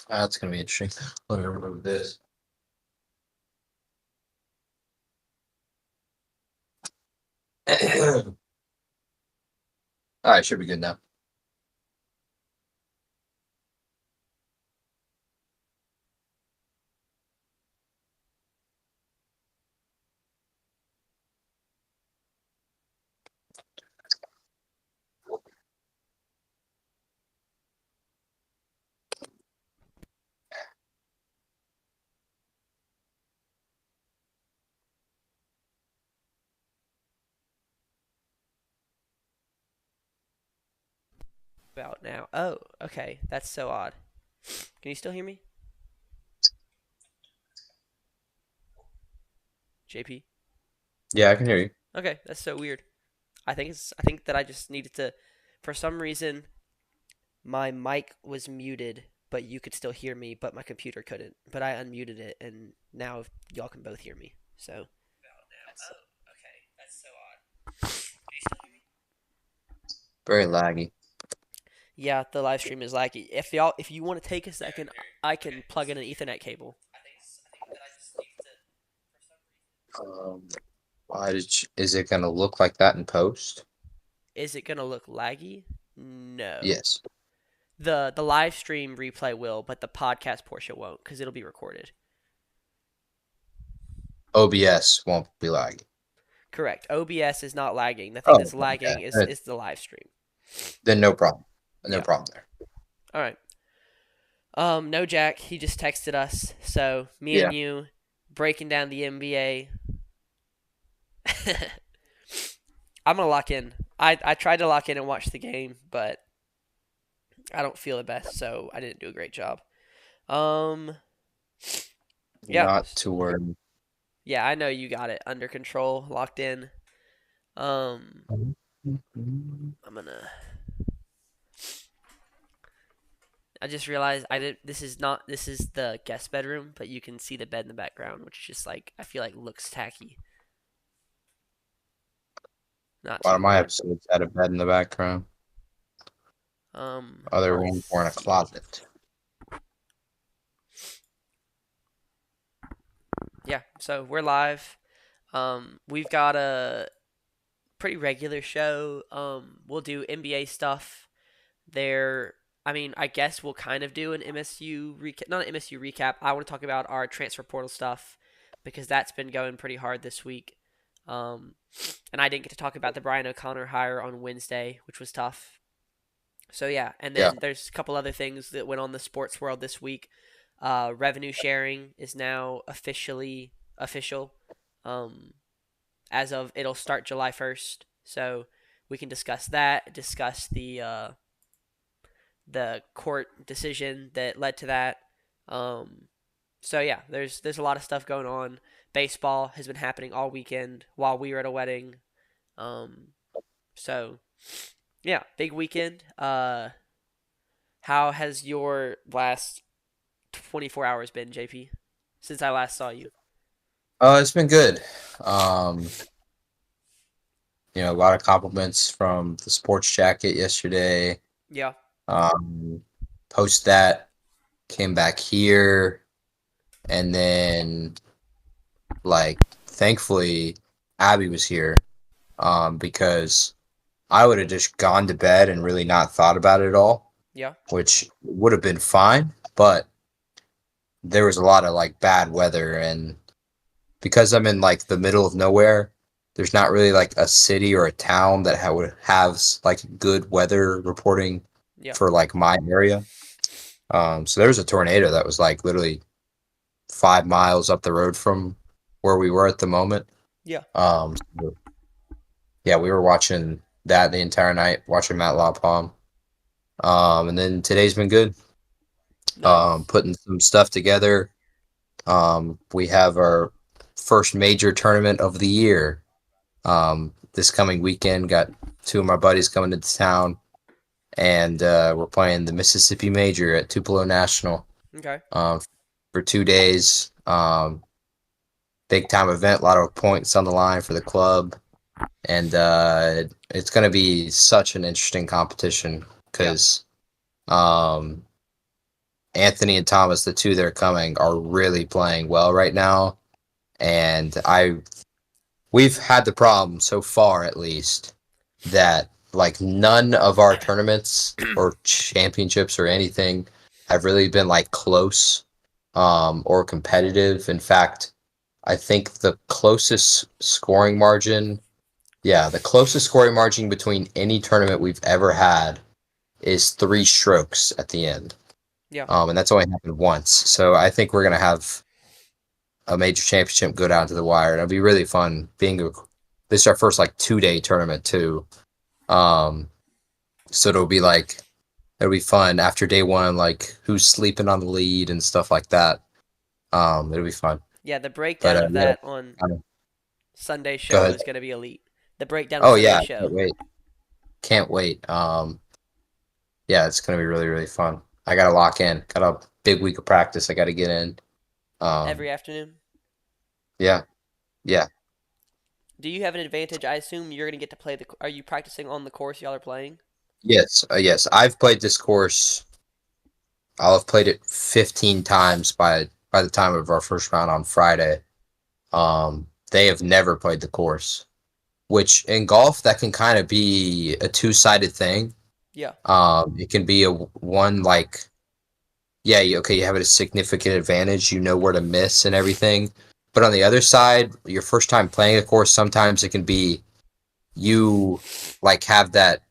That's gonna be interesting. Let me remove this. All right, should be good now. About now. Oh, okay. That's so odd. Can you still hear me, JP? Yeah, I can hear you. Okay, that's so weird. I think that I just needed to for some reason my mic was muted, but you could still hear me, but my computer couldn't. But I unmuted it and now y'all can both hear me. So oh, okay. That's so odd. Can you still hear me? Very laggy. Yeah, the live stream is laggy. If you want to take a second, I can plug in an Ethernet cable. I think that I just needed to for some reason. Um, is it gonna look like that in post? Is it gonna look laggy? No. Yes. The live stream replay will, but the podcast portion won't because it'll be recorded. OBS won't be laggy. Correct. OBS is not lagging. The thing Oh, that's yeah. lagging is the live stream. Then no problem. No Yeah. problem there. All right. No Jack. He just texted us. So me Yeah. and you breaking down the NBA. I'm gonna lock in. I tried to lock in and watch the game, but I don't feel the best, so I didn't do a great job. Um. Yeah. Not to worry. Yeah. I know you got it under control, locked in. Um. I'm gonna I just realized I did. This is not. This is the guest bedroom, but you can see the bed in the background, which is just like I feel like looks tacky. Not A lot too of my bad. episodes had a bed in the background. Other ones Let's were in a see. closet. Yeah. So we're live. We've got a pretty regular show. We'll do NBA stuff. There. I mean, I guess we'll kind of do an MSU recap. Not an MSU recap. I want to talk about our transfer portal stuff because that's been going pretty hard this week. Um, and I didn't get to talk about the Brian O'Connor hire on Wednesday, which was tough. So yeah, and Yeah. then there's a couple other things that went on the sports world this week. Revenue sharing is now officially official. Um, as of it'll start July 1st, so we can discuss that. Discuss the court decision that led to that. Um, so yeah, there's a lot of stuff going on. Baseball has been happening all weekend while we were at a wedding. Um, so yeah, big weekend. How has your last 24 hours been, JP? Since I last saw you. It's been good. Um, a lot of compliments from the sports jacket yesterday. Yeah. Um, Post that, came back here, and then like thankfully Abby was here. Because I would have just gone to bed and really not thought about it at all, Yeah. which would have been fine, but there was a lot of like bad weather, and because I'm in like the middle of nowhere, there's not really like a city or a town that would have like good weather reporting Yeah. for like my area. So there was a tornado that was like literally 5 miles up the road from where we were at the moment. Yeah. So, yeah, we were watching that the entire night, watching Matt Lopalm. And then today's been good. Nice. Putting some stuff together. We have our first major tournament of the year. This coming weekend, got two of my buddies coming to town, and we're playing the Mississippi Major at Tupelo National Okay. um, for 2 days. Big time event, a lot of points on the line for the club, and it's going to be such an interesting competition Yeah. because um, Anthony and Thomas, the two that are coming, are really playing well right now. And we've had the problem so far, at least, that like none of our tournaments or championships or anything have really been like close or competitive. In fact, I think the closest scoring margin, yeah, the closest scoring margin between any tournament we've ever had is 3 strokes at the end. Yeah. And that's only happened once. So I think we're gonna have a major championship go down to the wire. And it'll be really fun this is our first like 2-day tournament too. Um, so it'll be fun after day one, like who's sleeping on the lead and stuff like that. It'll be fun. Yeah, the breakdown But of yeah, that on Sunday go show ahead. is going to be elite. The breakdown of Oh yeah, Sunday show. can't wait. Can't wait. Yeah, it's gonna be really, really fun. I gotta lock in. Got a big week of practice I gotta get in. Every Um, afternoon. yeah, yeah. Do you have an advantage? I assume you're going to get to play the. Are you practicing on the course y'all are playing? Yes, yes. I've played this course. I'll have played it 15 times by the time of our first round on Friday. They have never played the course, which in golf that can kind of be a two-sided thing. Yeah. It can be a one like, yeah, okay, you have a significant advantage, you know where to miss and everything. But on the other side, your first time playing a course, sometimes it can be you like have that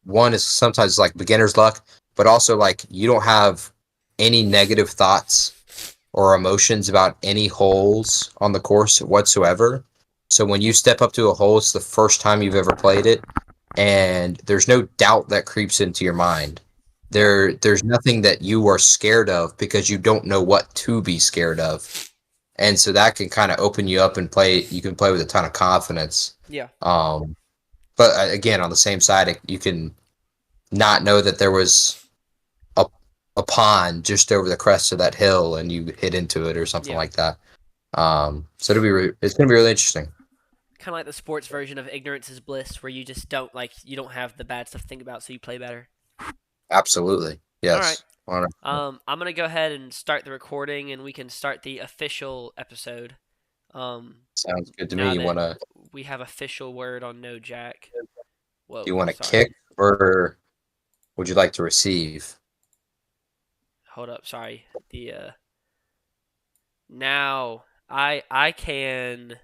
one is sometimes like beginner's luck, but also like you don't have any negative thoughts or emotions about any holes on the course whatsoever. So when you step up to a hole, it's the first time you've ever played it, and there's no doubt that creeps into your mind. Yeah. There's nothing that you are scared of because you don't know what to be scared of. And so that can kind of open you up and you can play with a ton of confidence. Yeah. But again, on the same side, you can not know that there was a, a pond just over the crest of that hill and you hit into it or something Yeah. like that. So it's going to be really interesting. Kind of like the sports version of ignorance is bliss, where you just don't like you don't have the bad stuff to think about, so you play better. Absolutely. All right. Yes. 100%. I'm gonna go ahead and start the recording, and we can start the official episode. Sounds good to me. Now that we have official word on No Jack. Whoa, You want to sorry. kick or would you like to receive? Hold up, sorry. The now I can.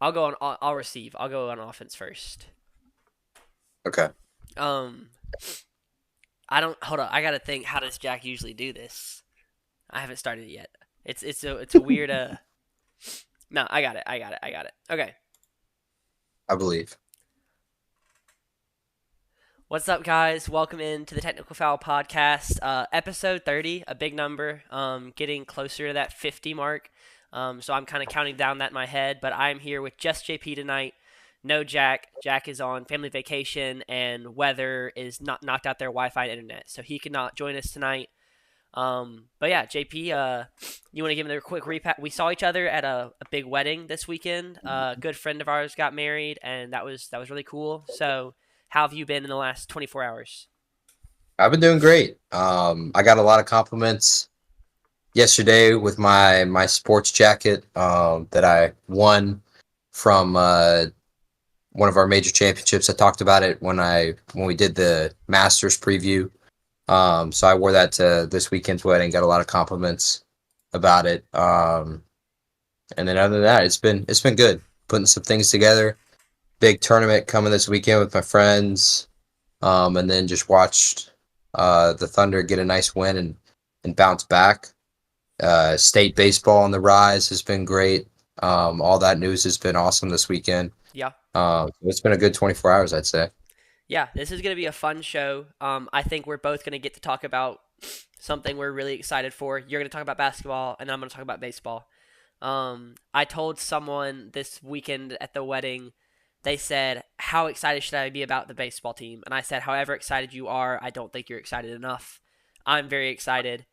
I'll go on. I'll receive. I'll go on offense first. Okay. Um, I don't hold up. I gotta think. How does Jack usually do this? I haven't started it yet. It's a weird. No, I got it. I got it. I got it. Okay. I believe. What's up, guys? Welcome into the Technical Foul Podcast, episode 30, a big number, getting closer to that 50 mark. So I'm kind of counting down that in my head, but I'm here with just JP tonight. No Jack. Jack is on family vacation, and weather is not knocked out their Wi-Fi and internet, so he cannot join us tonight. But yeah, JP, you want to give me a quick recap? We saw each other at a big wedding this weekend. A good friend of ours got married, and that was really cool. So how have you been in the last 24 hours? I've been doing great. I got a lot of compliments yesterday with my sports jacket that I won from one of our major championships. I talked about it when we did the Masters preview. So I wore that to this weekend's wedding. Got a lot of compliments about it. And then other than that, it's been good. Putting some things together. Big tournament coming this weekend with my friends. And then just watched the Thunder get a nice win and bounce back. State baseball on the rise has been great. All that news has been awesome this weekend. Yeah. It's been a good 24 hours, I'd say. Yeah, this is going to be a fun show. I think we're both going to get to talk about something we're really excited for. You're going to talk about basketball, and I'm going to talk about baseball. I told someone this weekend at the wedding, they said, how excited should I be about the baseball team? And I said, however excited you are, I don't think you're excited enough. I'm very excited.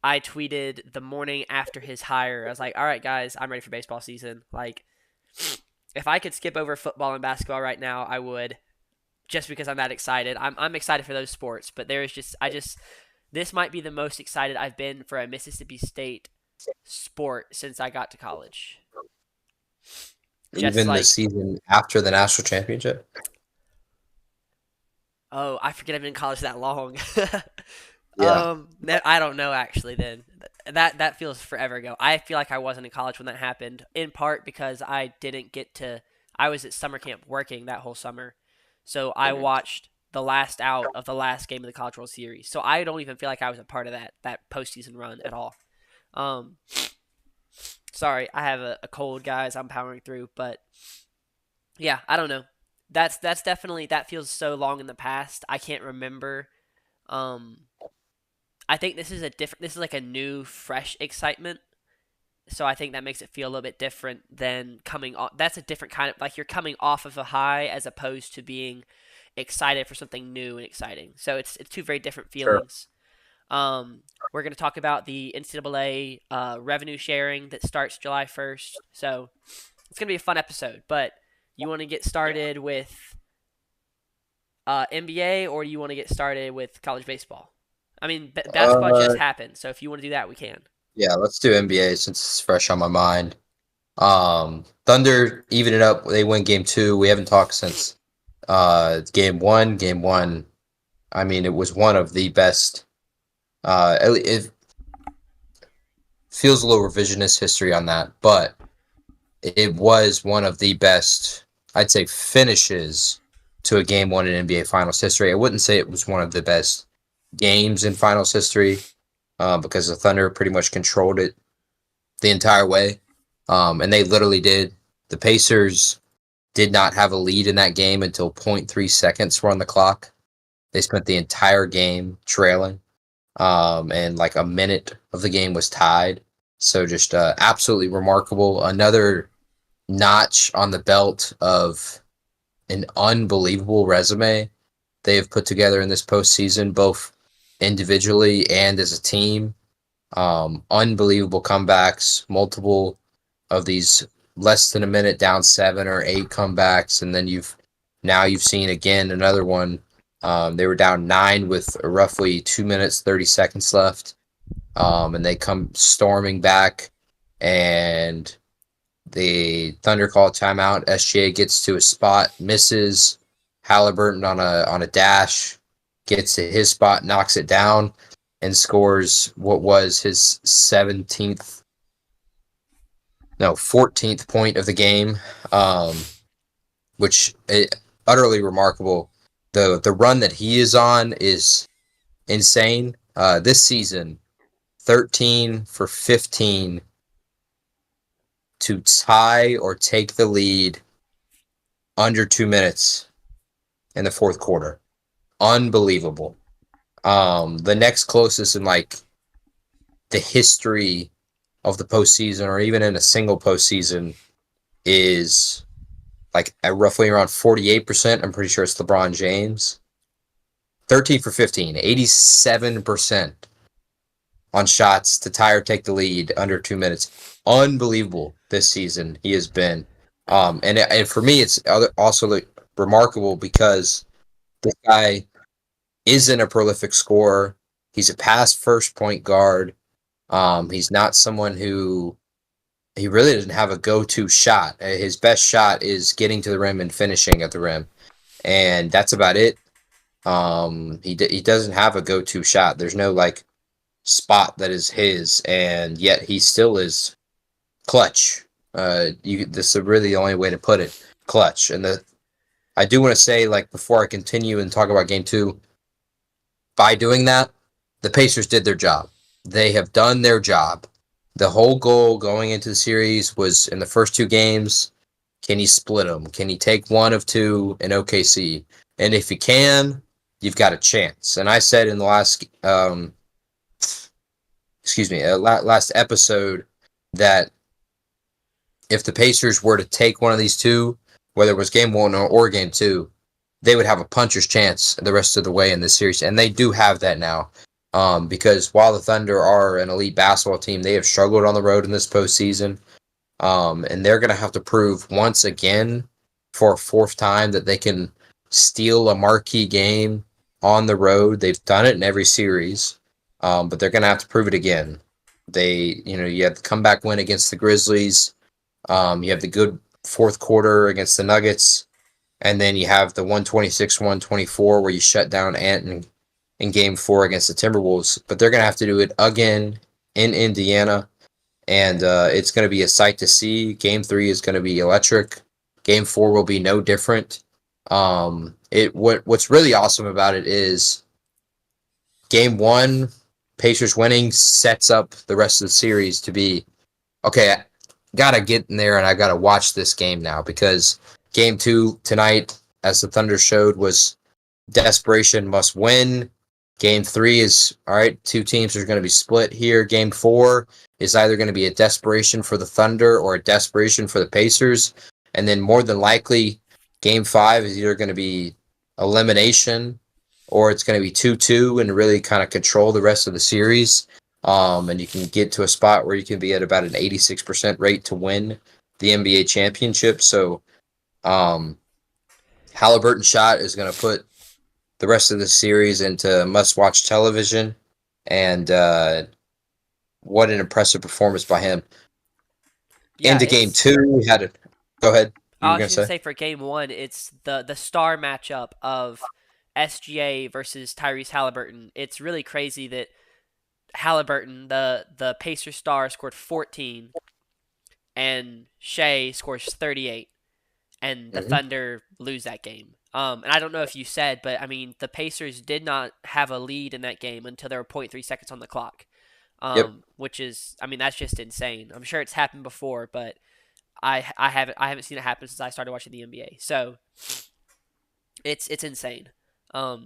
I tweeted the morning after his hire. I was like, all right, guys, I'm ready for baseball season. Like, if I could skip over football and basketball right now, I would. just because I'm that excited. I'm excited for those sports, but there is just this might be the most excited I've been for a Mississippi State sport since I got to college. Just Even the like, season after the national championship. oh, I forget I've been in college that long. Yeah. I don't know actually. Then that feels forever ago. I feel like I wasn't in college when that happened, in part because I didn't get to. I was at summer camp working that whole summer, so I Mhm. watched the last out of the last game of the College World Series. So I don't even feel like I was a part of that postseason run at all. Um, Sorry, I have a cold, guys. I'm powering through, but yeah, I don't know. That's definitely that feels so long in the past. I can't remember. Um, I think this is a different. This is like a new, fresh excitement. So I think that makes it feel a little bit different than coming off. That's a different kind of like you're coming off of a high as opposed to being excited for something new and exciting. So it's two very different Sure. feelings. We're going to talk about the NCAA revenue sharing that starts July 1st. So it's going to be a fun episode. But you want to get started with NBA or do you want to get started with college baseball? I mean, basketball just Uh, happened. So if you want to do that, we can. yeah, let's do NBA since it's fresh on my mind. Thunder even it up. They win game two. We haven't talked since game one. Game one. I mean, it was one of the best. It feels a little revisionist history on that, but it was one of the best, I'd say, finishes to a game one in NBA Finals history. I wouldn't say it was one of the best games in Finals history because the Thunder pretty much controlled it the entire way, and they literally did. The Pacers did not have a lead in that game until zero point 0.3 seconds were on the clock. They spent the entire game trailing, and like a minute of the game was tied. So just absolutely remarkable. Another notch on the belt of an unbelievable resume they have put together in this postseason, both individually and as a team. Unbelievable comebacks, multiple of these less than a minute down 7 or 8 comebacks, and then you've seen again another one. They were down 9 with roughly 2 minutes 30 seconds left, and they come storming back, and the Thunder call timeout. SGA gets to a spot, misses. Halliburton on a dash gets to his spot, knocks it down, and scores what was his 17th, no, 14th point of the game, um, which is utterly remarkable. The run that he is on is insane. This season, 13 for 15 to tie or take the lead under 2 minutes in the fourth quarter. Unbelievable. The next closest in like the history of the postseason, or even in a single postseason, is like at roughly around 48%. I'm pretty sure it's LeBron James. 13 for 15, 87% on shots to tie or take the lead under 2 minutes. Unbelievable this season he has been. And for me, it's also like remarkable because this guy isn't a prolific scorer. He's a pass first point guard. He's not someone who he really doesn't have a go-to shot. His best shot is getting to the rim and finishing at the rim, and that's about it. He doesn't have a go-to shot. There's no like spot that is his, and yet he still is clutch. This is really the only way to put it, clutch. And I do want to say, like before I continue and talk about game two, by doing that, the Pacers did their job. They have done their job. The whole goal going into the series was in the first two games, can you split them? Can you take one of two in OKC? And if you can, you've got a chance. And I said in the last episode that if the Pacers were to take one of these two, whether it was game one or game two, they would have a puncher's chance the rest of the way in this series. And they do have that now. Because while the Thunder are an elite basketball team, they have struggled on the road in this postseason. And they're going to have to prove once again for a fourth time that they can steal a marquee game on the road. They've done it in every series, but they're going to have to prove it again. You have the comeback win against the Grizzlies. You have the good fourth quarter against the Nuggets, and then you have the 126-124 where you shut down Ant in Game 4 against the Timberwolves. But they're going to have to do it again in Indiana, and it's going to be a sight to see. Game 3 is going to be electric. Game 4 will be no different. What's really awesome about it is Game 1, Pacers winning sets up the rest of the series to be, okay, I gotta get in there and I gotta watch this game now, because Game 2 tonight, as the Thunder showed, was desperation must win. Game 3 is, all right, two teams are going to be split here. Game 4 is either going to be a desperation for the Thunder or a desperation for the Pacers. And then more than likely, Game 5 is either going to be elimination or it's going to be 2-2 and really kind of control the rest of the series. And you can get to a spot where you can be at about an 86% rate to win the NBA championship. So Halliburton's shot is going to put the rest of the series into must-watch television. And what an impressive performance by him. Yeah, into Game 2, we had it. Go ahead. I was going to say for Game 1, it's the star matchup of SGA versus Tyrese Halliburton. It's really crazy that Halliburton, the Pacers star, scored 14, and Shea scores 38, and the Thunder lose that game. And I don't know if you said, but I mean, the Pacers did not have a lead in that game until there were 0.3 seconds on the clock. Which is, I mean, that's just insane. I'm sure it's happened before, but I haven't seen it happen since I started watching the NBA. So it's insane.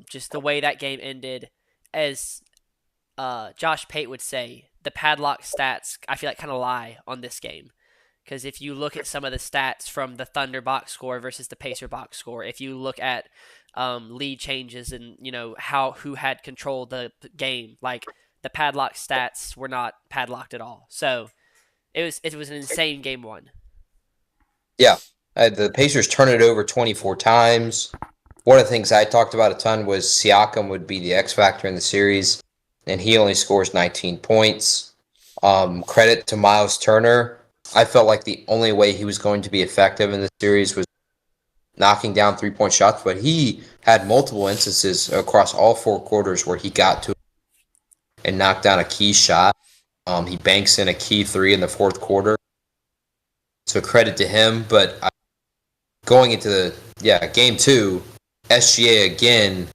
Just the way that game ended, as Josh Pate would say, the padlock stats I feel like kind of lie on this game. Because if you look at some of the stats from the Thunder box score versus the Pacer box score, if you look at lead changes and who had controlled the game, like the padlock stats were not padlocked at all. So it was an insane Game 1. Yeah, the Pacers turned it over 24 times. One of the things I talked about a ton was Siakam would be the X factor in the series, and he only scores 19 points. Credit to Miles Turner. I felt like the only way he was going to be effective in the series was knocking down three-point shots, but he had multiple instances across all four quarters where he got to and knocked down a key shot. He banks in a key three in the fourth quarter. So credit to him. But going into Game 2, SGA again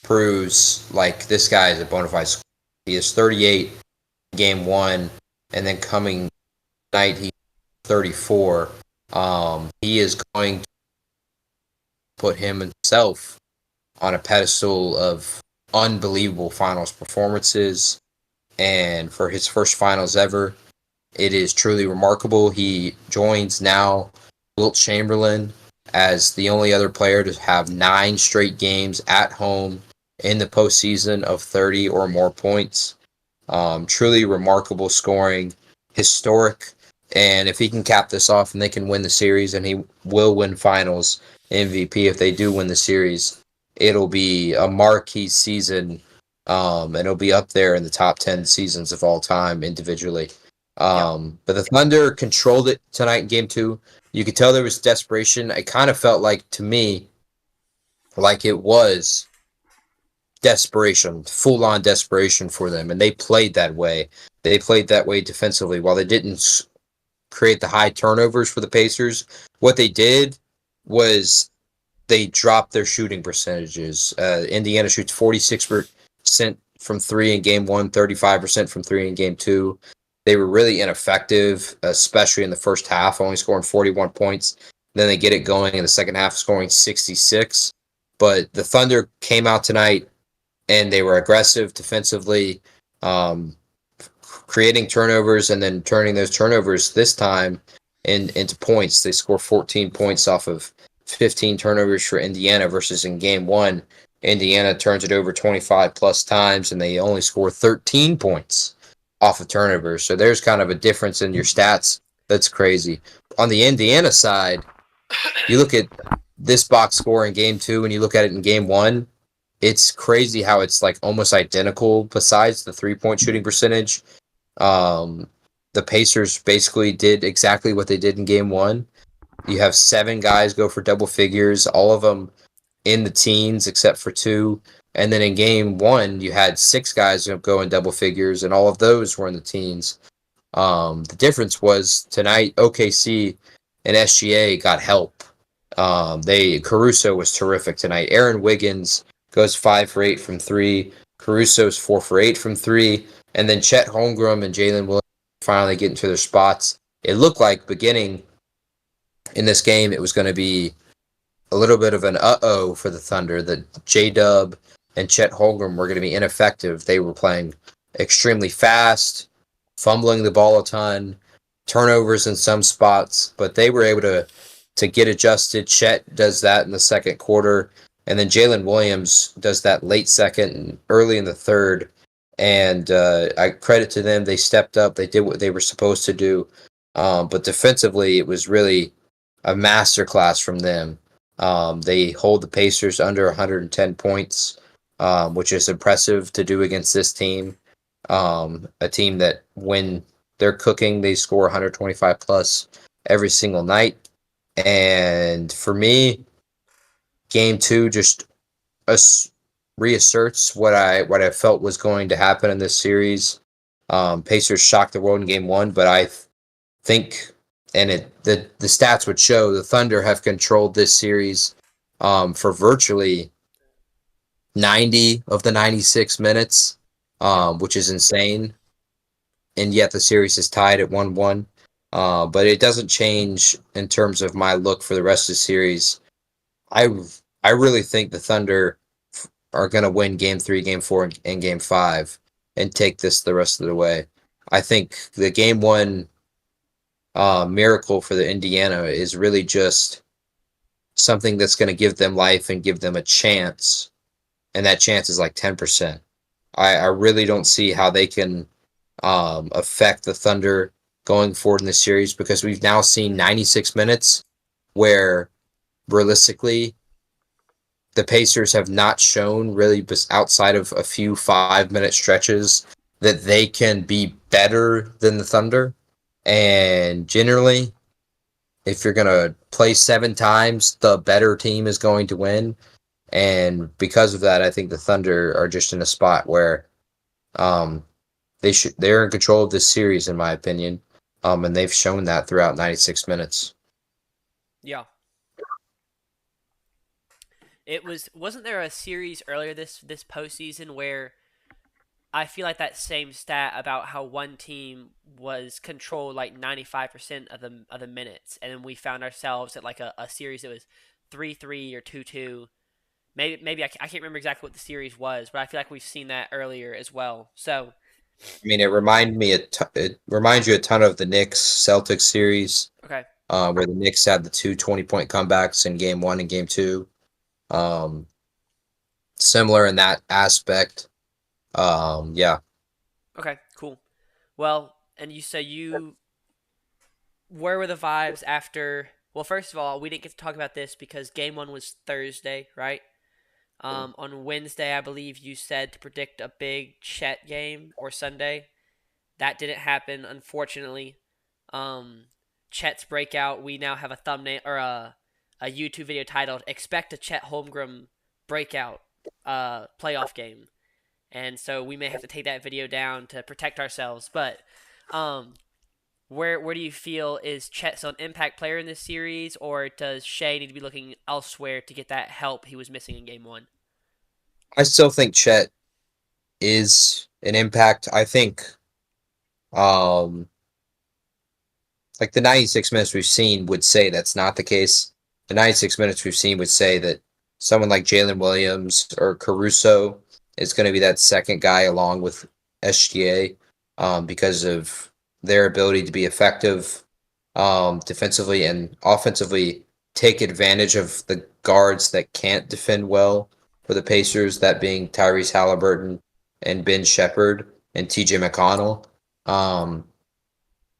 proves like this guy is a bona fide scorer. He is 38 in Game 1, and then coming night he's 34. He is going to put himself on a pedestal of unbelievable finals performances, and for his first finals ever, it is truly remarkable. He joins now Wilt Chamberlain as the only other player to have 9 straight games at home in the postseason of 30 or more points. Truly remarkable scoring, historic, and if he can cap this off and they can win the series, and he will win finals MVP if they do win the series, it'll be a marquee season, and it'll be up there in the top 10 seasons of all time individually. But the Thunder controlled it tonight in Game 2. You could tell there was desperation. It kind of felt like, to me, like it was desperation, full-on desperation for them, and they played that way. They played that way defensively. While they didn't create the high turnovers for the Pacers, what they did was they dropped their shooting percentages. Indiana shoots 46% from 3 in Game 1, 35% from 3 in Game 2. They were really ineffective, especially in the first half, only scoring 41 points. Then they get it going in the second half, scoring 66. But the Thunder came out tonight, and they were aggressive defensively, creating turnovers and then turning those turnovers this time into points. They score 14 points off of 15 turnovers for Indiana versus in Game 1, Indiana turns it over 25 plus times and they only score 13 points off of turnovers. So there's kind of a difference in your stats that's crazy. On the Indiana side, you look at this box score in game 2, when you look at it in game 1, it's crazy how it's like almost identical besides the 3-point shooting percentage. The Pacers basically did exactly what they did in game 1. You have 7 guys go for double figures, all of them in the teens except for 2. And then in game 1, you had 6 guys go in double figures, and all of those were in the teens. The difference was tonight OKC and SGA got help. Caruso was terrific tonight. Aaron Wiggins goes 5 for 8 from 3. Caruso's 4 for 8 from 3. And then Chet Holmgren and Jalen Williams finally get into their spots. It looked like beginning in this game it was going to be a little bit of an uh-oh for the Thunder, that J-Dub and Chet Holmgren were going to be ineffective. They were playing extremely fast, fumbling the ball a ton, turnovers in some spots, but they were able to get adjusted. Chet does that in the second quarter, and then Jalen Williams does that late second and early in the third. And I credit to them. They stepped up. They did what they were supposed to do. But defensively, it was really a masterclass from them. They hold the Pacers under 110 points, which is impressive to do against this team. A team that when they're cooking, they score 125 plus every single night. And for me, game 2 just reasserts what I felt was going to happen in this series. Pacers shocked the world in game 1, but I think, and the stats would show, the Thunder have controlled this series for virtually 90 of the 96 minutes, which is insane. And yet the series is tied at 1-1. But it doesn't change in terms of my look for the rest of the series. I really think the Thunder are going to win game 3, game 4, and game 5 and take this the rest of the way. I think the game 1 miracle for the Indiana is really just something that's going to give them life and give them a chance, and that chance is like 10%. I really don't see how they can affect the Thunder going forward in the series, because we've now seen 96 minutes where realistically the Pacers have not shown, really outside of a few 5-minute stretches, that they can be better than the Thunder. And generally, if you're going to play 7 times, the better team is going to win. And because of that, I think the Thunder are just in a spot where they're in control of this series, in my opinion. And they've shown that throughout 96 minutes. Yeah. Wasn't there a series earlier this postseason where I feel like that same stat about how one team was controlled like 95% of the minutes, and then we found ourselves at like a series that was 3-3 or 2-2. Maybe I can't remember exactly what the series was, but I feel like we've seen that earlier as well. So, I mean, it reminds you a ton of the Knicks Celtics series, okay, where the Knicks had the 2 20-point comebacks in game 1 and game 2. Similar in that aspect. Yeah. okay, cool. Well, and where were the vibes after? Well, first of all, we didn't get to talk about this because game 1 was Thursday, right? On Wednesday, I believe you said to predict a big Chet game, or Sunday. That didn't happen, unfortunately. Chet's breakout. We now have a thumbnail or a YouTube video titled "Expect a Chet Holmgren Breakout Playoff Game," and so we may have to take that video down to protect ourselves. But where do you feel is Chet's an impact player in this series, or does Shea need to be looking elsewhere to get that help he was missing in game 1? I still think Chet is an impact. I think like the 96 minutes we've seen would say that's not the case. The 96 minutes we've seen would say that someone like Jalen Williams or Caruso is going to be that second guy along with SGA, because of their ability to be effective defensively and offensively, take advantage of the guards that can't defend well for the Pacers, that being Tyrese Halliburton and Ben Shepherd and TJ McConnell.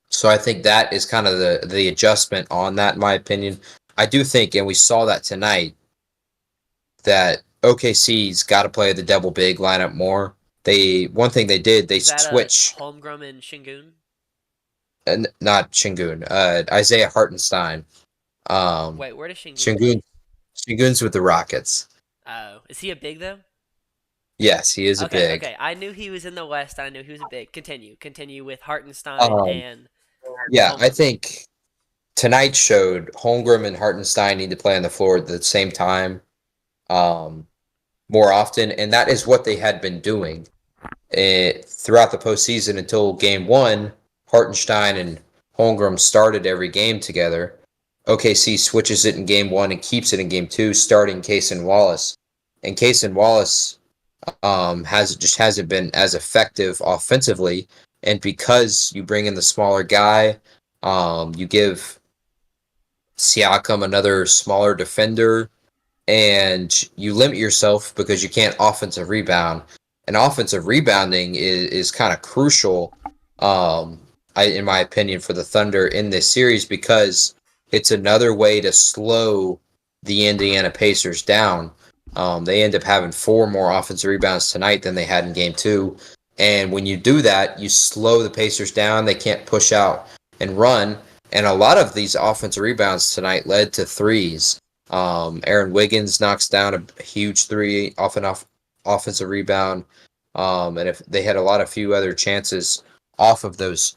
So I think that is kind of the adjustment on that, in my opinion. I do think, and we saw that tonight, that OKC's got to play the double big lineup more. One thing they did, they Is that a switched, Holmgren and Shingun? not Shingun, Isaiah Hartenstein. Wait, where does Shingun play? Shingun, Shingun's with the Rockets. Oh, is he a big though? Yes, he is a Okay, big. okay. I knew he was in the West. I knew he was a big. Continue with Hartenstein Um, and yeah, I Holmgren. think tonight showed Holmgren and Hartenstein need to play on the floor at the same time, um, more often, and that is what they had been doing throughout the postseason until Game One. Hartenstein and Holmgren started every game together. OKC switches it in Game One and keeps it in Game Two, starting Cason Wallace, and Cason Wallace hasn't been as effective offensively, and because you bring in the smaller guy, you give Siakam another smaller defender, and you limit yourself because you can't offensive rebound. And offensive rebounding is kind of crucial, in my opinion, for the Thunder in this series because it's another way to slow the Indiana Pacers down. They end up having 4 more offensive rebounds tonight than they had in Game 2. And when you do that, you slow the Pacers down. They can't push out and run. And a lot of these offensive rebounds tonight led to threes. Aaron Wiggins knocks down a huge three off an offensive rebound. And if they had a few other chances off of those.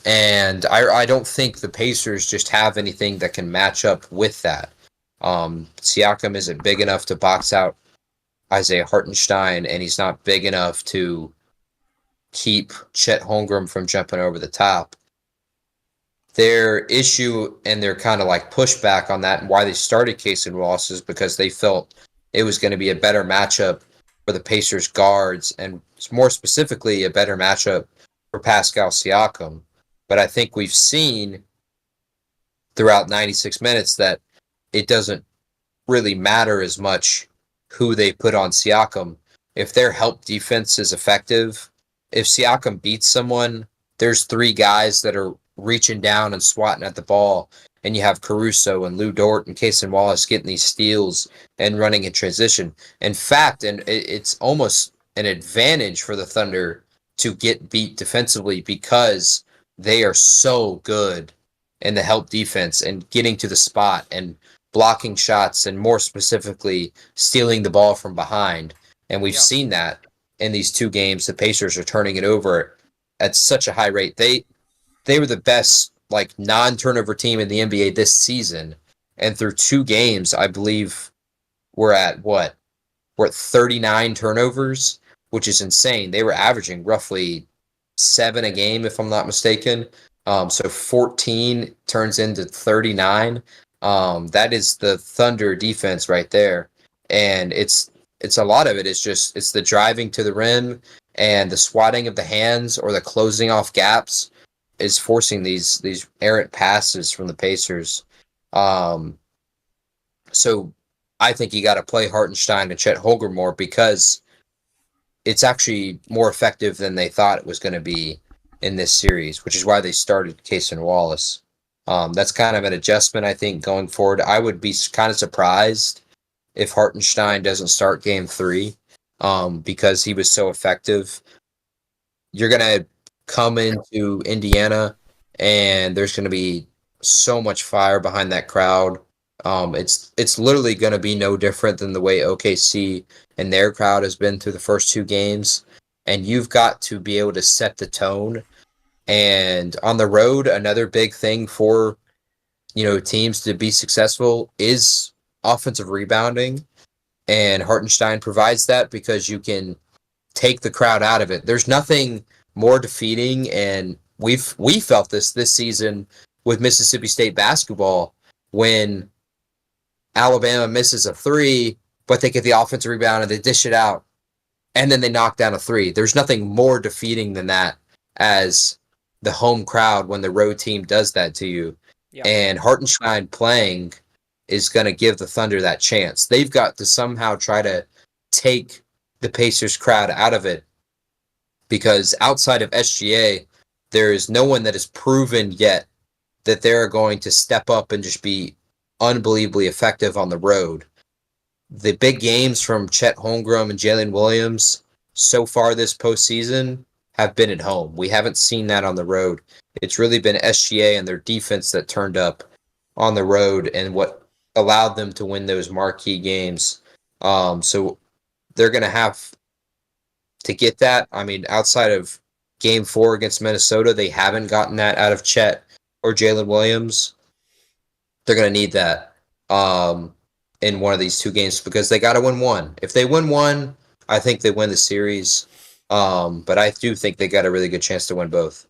And I don't think the Pacers just have anything that can match up with that. Siakam isn't big enough to box out Isaiah Hartenstein, and he's not big enough to keep Chet Holmgren from jumping over the top. Their issue and their kind of like pushback on that and why they started Cason Wallace is because they felt it was going to be a better matchup for the Pacers guards and more specifically a better matchup for Pascal Siakam. But I think we've seen throughout 96 minutes that it doesn't really matter as much who they put on Siakam. If their help defense is effective, if Siakam beats someone, there's 3 guys that are reaching down and swatting at the ball, and you have Caruso and Lou Dort and Cason Wallace getting these steals and running in transition. In fact, and it's almost an advantage for the Thunder to get beat defensively because they are so good in the help defense and getting to the spot and blocking shots and more specifically stealing the ball from behind. And we've seen that in these 2 games. The Pacers are turning it over at such a high rate. They were the best like non-turnover team in the NBA this season. And through 2 games, I believe we're at 39 turnovers, which is insane. They were averaging roughly 7 a game, if I'm not mistaken. So 14 turns into 39. That is the Thunder defense right there. And it's a lot of it is just it's the driving to the rim and the swatting of the hands or the closing off gaps is forcing these errant passes from the Pacers. So I think you got to play Hartenstein and Chet Holmgren more because it's actually more effective than they thought it was going to be in this series, which is why they started Cason Wallace. That's kind of an adjustment, I think, going forward. I would be kind of surprised if Hartenstein doesn't start Game 3 because he was so effective. You're going to come into Indiana, and there's going to be so much fire behind that crowd. It's literally going to be no different than the way OKC and their crowd has been through the first 2 games, and you've got to be able to set the tone. And on the road, another big thing for teams to be successful is offensive rebounding, and Hartenstein provides that because you can take the crowd out of it. There's nothing more defeating, and we felt this season with Mississippi State basketball when Alabama misses a 3, but they get the offensive rebound and they dish it out, and then they knock down a 3. There's nothing more defeating than that as the home crowd when the road team does that to you. Yeah. And Hartenstein playing is going to give the Thunder that chance. They've got to somehow try to take the Pacers crowd out of it because outside of SGA, there is no one that has proven yet that they're going to step up and just be unbelievably effective on the road. The big games from Chet Holmgren and Jalen Williams so far this postseason have been at home. We haven't seen that on the road. It's really been SGA and their defense that turned up on the road and what allowed them to win those marquee games. So they're going to have to get that. I mean, outside of game 4 against Minnesota, they haven't gotten that out of Chet or Jalen Williams. They're going to need that in one of these two games because they got to win one. If they win one, I think they win the series. But I do think they got a really good chance to win both.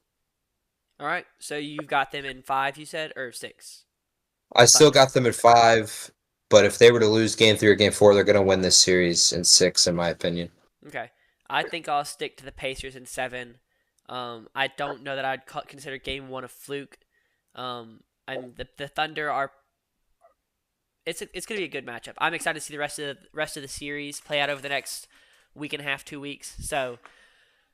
All right. So you've got them in 5, you said, or 6? I The still Thunder. got them at 5, but if they were to lose game 3 or game 4, they're going to win this series in 6, in my opinion. Okay. I think I'll stick to the Pacers in 7. I don't know that I'd consider game 1 a fluke. And the Thunder are. It's going to be a good matchup. I'm excited to see the rest of the series play out over the next week and a half, 2 weeks. So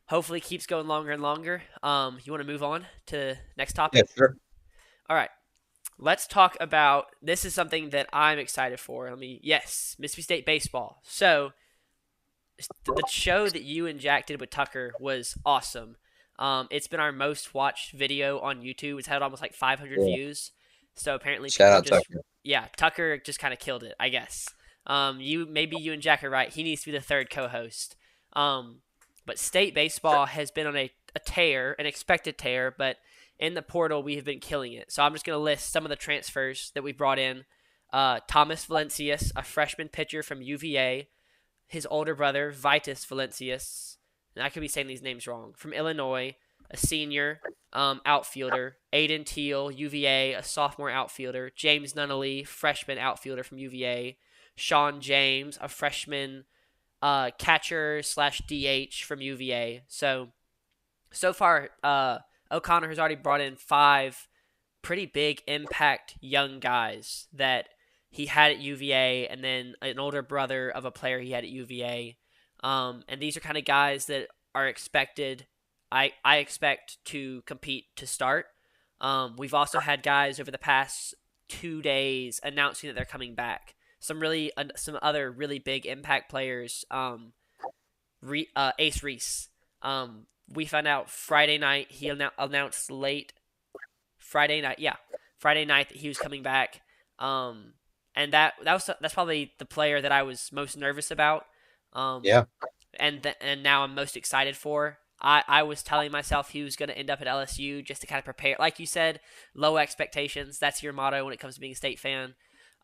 hopefully it keeps going longer and longer. You want to move on to next Yeah, topic? sure. All right. Let's talk about this is something that I'm excited for. Mississippi State baseball. So the show that you and Jack did with Tucker was awesome. It's been our most watched video on YouTube. It's had almost like 500 Yeah. views. So apparently Shout people out just Tucker. yeah, Tucker just kind of killed it, I guess. You and Jack are right. He needs to be the third co-host. But state baseball has been on a tear, an expected tear, but in the portal we have been killing it. So I'm just going to list some of the transfers that we brought in. Thomas Valencius, a freshman pitcher from UVA. His older brother, Vitus Valencius, and I could be saying these names wrong, from Illinois, a senior outfielder. Aiden Teal, UVA, a sophomore outfielder. James Nunnally, freshman outfielder from UVA. Sean James, a freshman catcher slash DH from UVA. So far, O'Connor has already brought in 5 pretty big impact young guys that he had at UVA, and then an older brother of a player he had at UVA. And these are kind of guys that are expected. I expect to compete to start. We've also had guys over the past 2 days announcing that they're coming back. Some other really big impact players. Ace Reese. We found out Friday night. He announced late Friday night. Yeah, Friday night that he was coming back. And that's probably the player that I was most nervous about. Yeah. And now I'm most excited for. I was telling myself he was going to end up at LSU just to kind of prepare. Like you said, low expectations. That's your motto when it comes to being a state fan.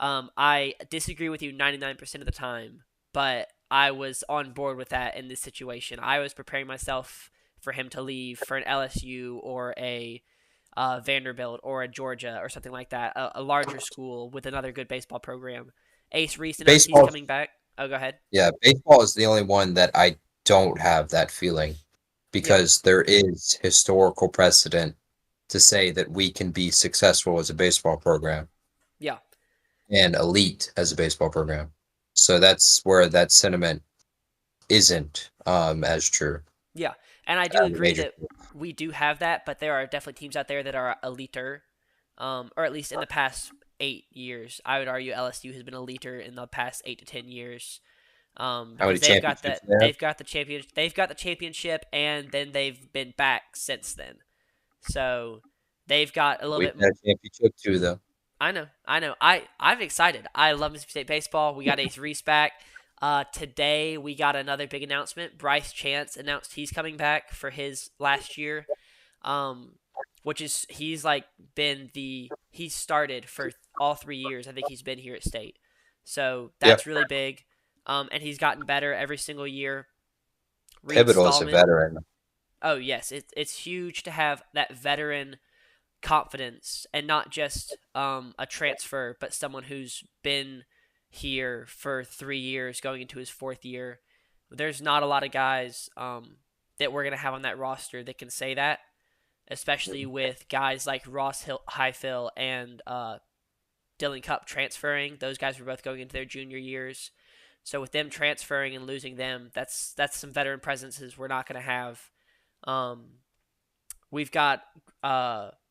I disagree with you 99% of the time, but I was on board with that in this situation. I was preparing myself for him to leave for an LSU or a Vanderbilt or a Georgia or something like that, a larger school with another good baseball program. Ace Reese announced he's Baseball, coming back. Oh, go ahead. yeah, baseball is the only one that I don't have that feeling Yeah, because there is historical precedent to say that we can be successful as a baseball program yeah, and elite as a baseball program. So that's where that sentiment isn't as true. yeah. And I do As a agree major that we do have that, but there are definitely teams out there that are eliter, or at least in the past 8 years. I would argue LSU has been a leader in the past 8 to 10 years. How many Because championships they have? they've got the championship, and then they've been back since then. So they've got a little We've bit. had a championship too, though. I know. I'm excited. I love Mississippi State baseball. We got Ace Reese back. Today we got another big announcement. Bryce Chance announced he's coming back for his last year. Um, which is he started for all 3 years. I think he's been here at State. So Yeah, that's really big. And he's gotten better every single year. Reed pivotal as a Stallman. veteran. Oh yes, it's huge to have that veteran confidence and not just a transfer, but someone who's been here for 3 years, going into his 4th year. There's not a lot of guys that we're gonna have on that roster that can say that, especially with guys like Ross Highfill and Dylan Cup transferring. Those guys were both going into their junior years. So with them transferring and losing them, that's some veteran presences we're not going to have. We've got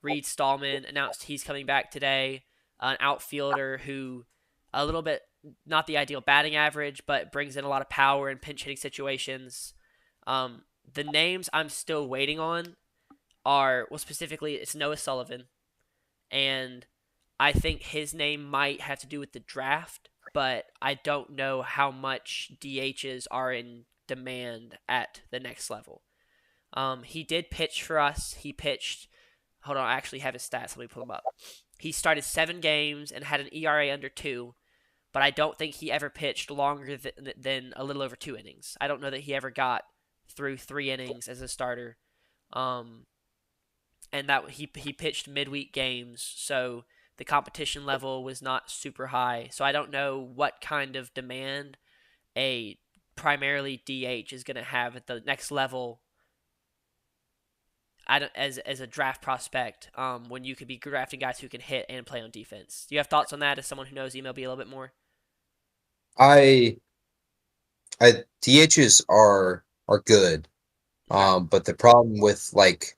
Reed Stallman announced he's coming back today. an outfielder who a little bit not the ideal batting average, but brings in a lot of power in pinch hitting situations. The names I'm still waiting on are, well, specifically it's Noah Sullivan, and I think his name might have to do with the draft, but I don't know how much DHs are in demand at the next level. He did pitch for us. He pitched. Hold on, I actually have his stats. Let me pull them up. He started 7 games and had an ERA under 2, but I don't think he ever pitched longer than a little over 2 innings. I don't know that he ever got through 3 innings as a starter. Um, and that he pitched midweek games, so the competition level was not super high. So I don't know what kind of demand a primarily DH is going to have at the next level. I don't, as a draft prospect, when you could be drafting guys who can hit and play on defense. Do you have thoughts on that as someone who knows MLB a little bit more? I DHs are good. Okay. But the problem with like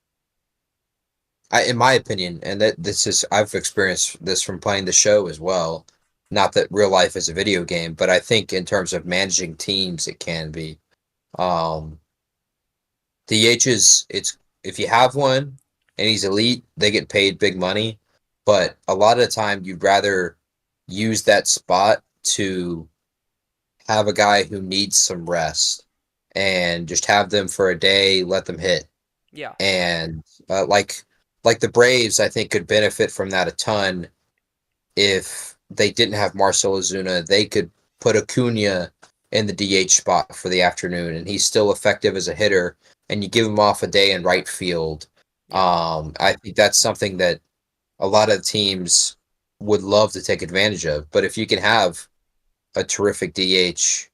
in my opinion, and that this is I've experienced this from playing the show as well. Not that real life is a video game, but I think in terms of managing teams, it can be. Um, DHs, it's if you have one and he's elite, they get paid big money. But a lot of the time, you'd rather use that spot to have a guy who needs some rest and just have them for a day, let them hit. Yeah. And like the Braves, I think could benefit from that a ton if they didn't have Marcell Ozuna. They could put Acuna in the DH spot for the afternoon, and he's still effective as a hitter. And you give him off a day in right field. Yeah. I think that's something that a lot of teams would love to take advantage of. But if you can have a terrific DH,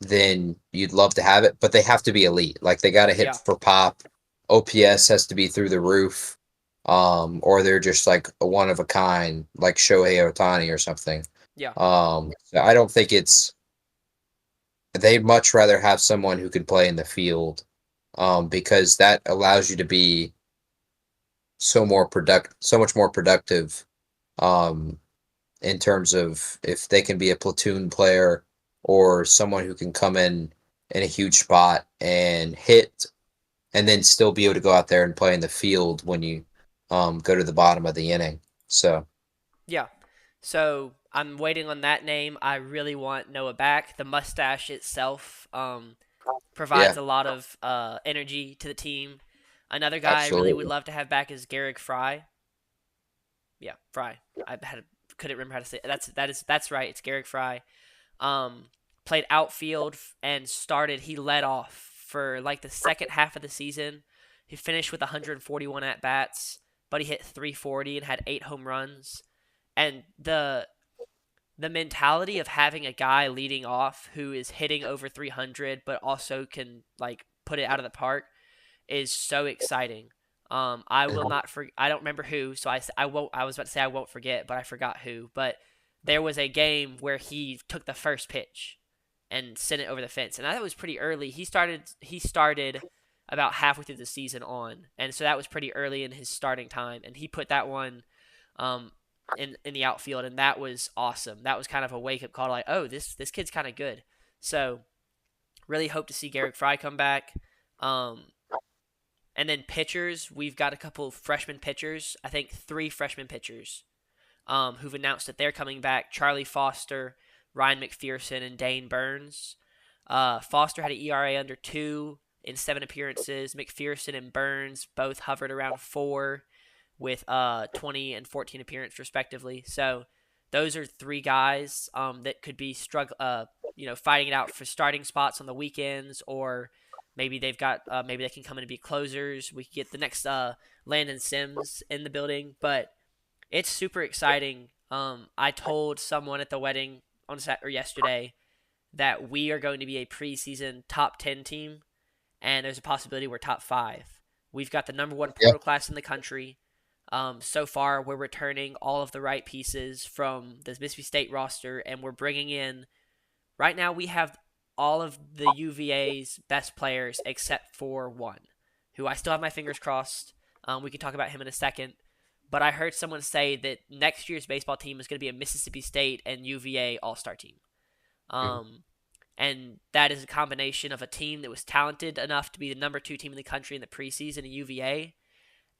then you'd love to have it. But they have to be elite. Like they got to hit Yeah. for pop. OPS has to be through the roof. Or they're just like a one of a kind, like Shohei Ohtani or something. Yeah. So I don't think it's. They'd much rather have someone who can play in the field, because that allows you to be so much more productive, um, in terms of if they can be a platoon player or someone who can come in a huge spot and hit, and then still be able to go out there and play in the field when you go to the bottom of the inning. So Yeah. So I'm waiting on that name. I really want Noah back. The mustache itself provides yeah, a lot of energy to the team. Another guy I really would absolutely. love to have back is Garrick Fry. Yeah, Fry. Couldn't remember how to say it. That's right. It's Garrick Fry. Um, Played outfield and started. He led off for like the second half of the season. He finished with 141 at bats, but he hit 340 and had 8 home runs. And the mentality of having a guy leading off who is hitting over 300 but also can like put it out of the park is so exciting. I will Mhm. not I don't remember who, so I won't. I was about to say I won't forget, but I forgot who. But there was a game where he took the first pitch and sent it over the fence, and that was pretty early. He started about halfway through the season on, and so that was pretty early in his starting time, and he put that one um, in the outfield, and that was awesome. That was kind of a wake up call, like, oh, this kid's kind of good. So really hope to see Garrick Fry come back. Um, and then pitchers, we've got a couple freshman pitchers. I think 3 freshman pitchers who've announced that they're coming back. Charlie Foster, Ryan McPherson, and Dane Burns. Foster had an ERA under 2 in 7 appearances. McPherson and Burns both hovered around 4 with 20 and 14 appearances respectively. So those are 3 guys that could be fighting it out for starting spots on the weekends, or maybe maybe they can come in and be closers. We could get the next Landon Sims in the building, but it's super exciting. I told someone at the wedding or yesterday that we are going to be a preseason top 10 team, and there's a possibility we're top 5. We've got the number 1 Yeah, portal class in the country. So far, we're returning all of the right pieces from the Mississippi State roster, and we're bringing in. Right now, we have all of the UVA's best players except for one, who I still have my fingers crossed. We can talk about him in a second, but I heard someone say that next year's baseball team is going to be a Mississippi State and UVA All Star team. Mhm. Um, and that is a combination of a team that was talented enough to be the number 2 team in the country in the preseason at UVA,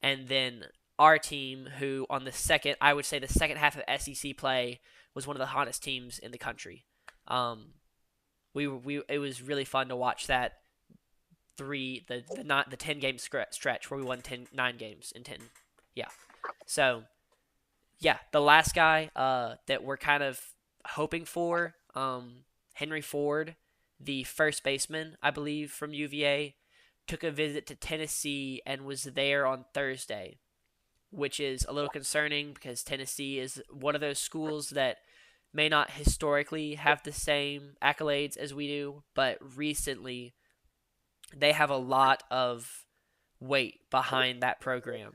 and then our team, who on the second, I would say the second half of SEC play, was one of the hottest teams in the country. Um, we it was really fun to watch that the not the 10 game stretch where we won 9 games in 10. Yeah. So yeah, the last guy that we're kind of hoping for, Henry Ford, the first baseman, I believe, from UVA, took a visit to Tennessee and was there on Thursday, which is a little concerning because Tennessee is one of those schools that may not historically have the same accolades as we do, but recently they have a lot of weight behind that program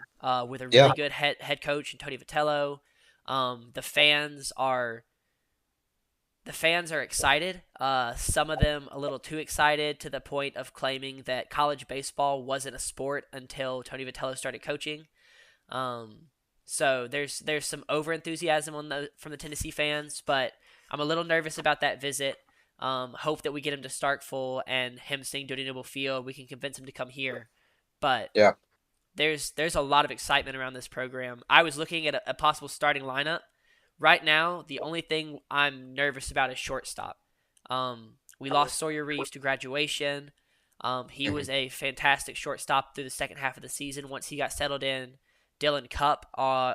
with a Yeah. really good head coach, Tony Vitello. The fans are excited. Some of them a little too excited to the point of claiming that college baseball wasn't a sport until Tony Vitello started coaching. Um, so there's some over enthusiasm from the Tennessee fans, but I'm a little nervous about that visit. Hope that we get him to Starkville and him seeing Dudy Noble Field, we can convince him to come here. But Yeah. there's a lot of excitement around this program. I was looking at a possible starting lineup. Right now, the only thing I'm nervous about is shortstop. We lost Sawyer Reeves to graduation. He Mhm. was a fantastic shortstop through the second half of the season. Once he got settled in, Dylan Cup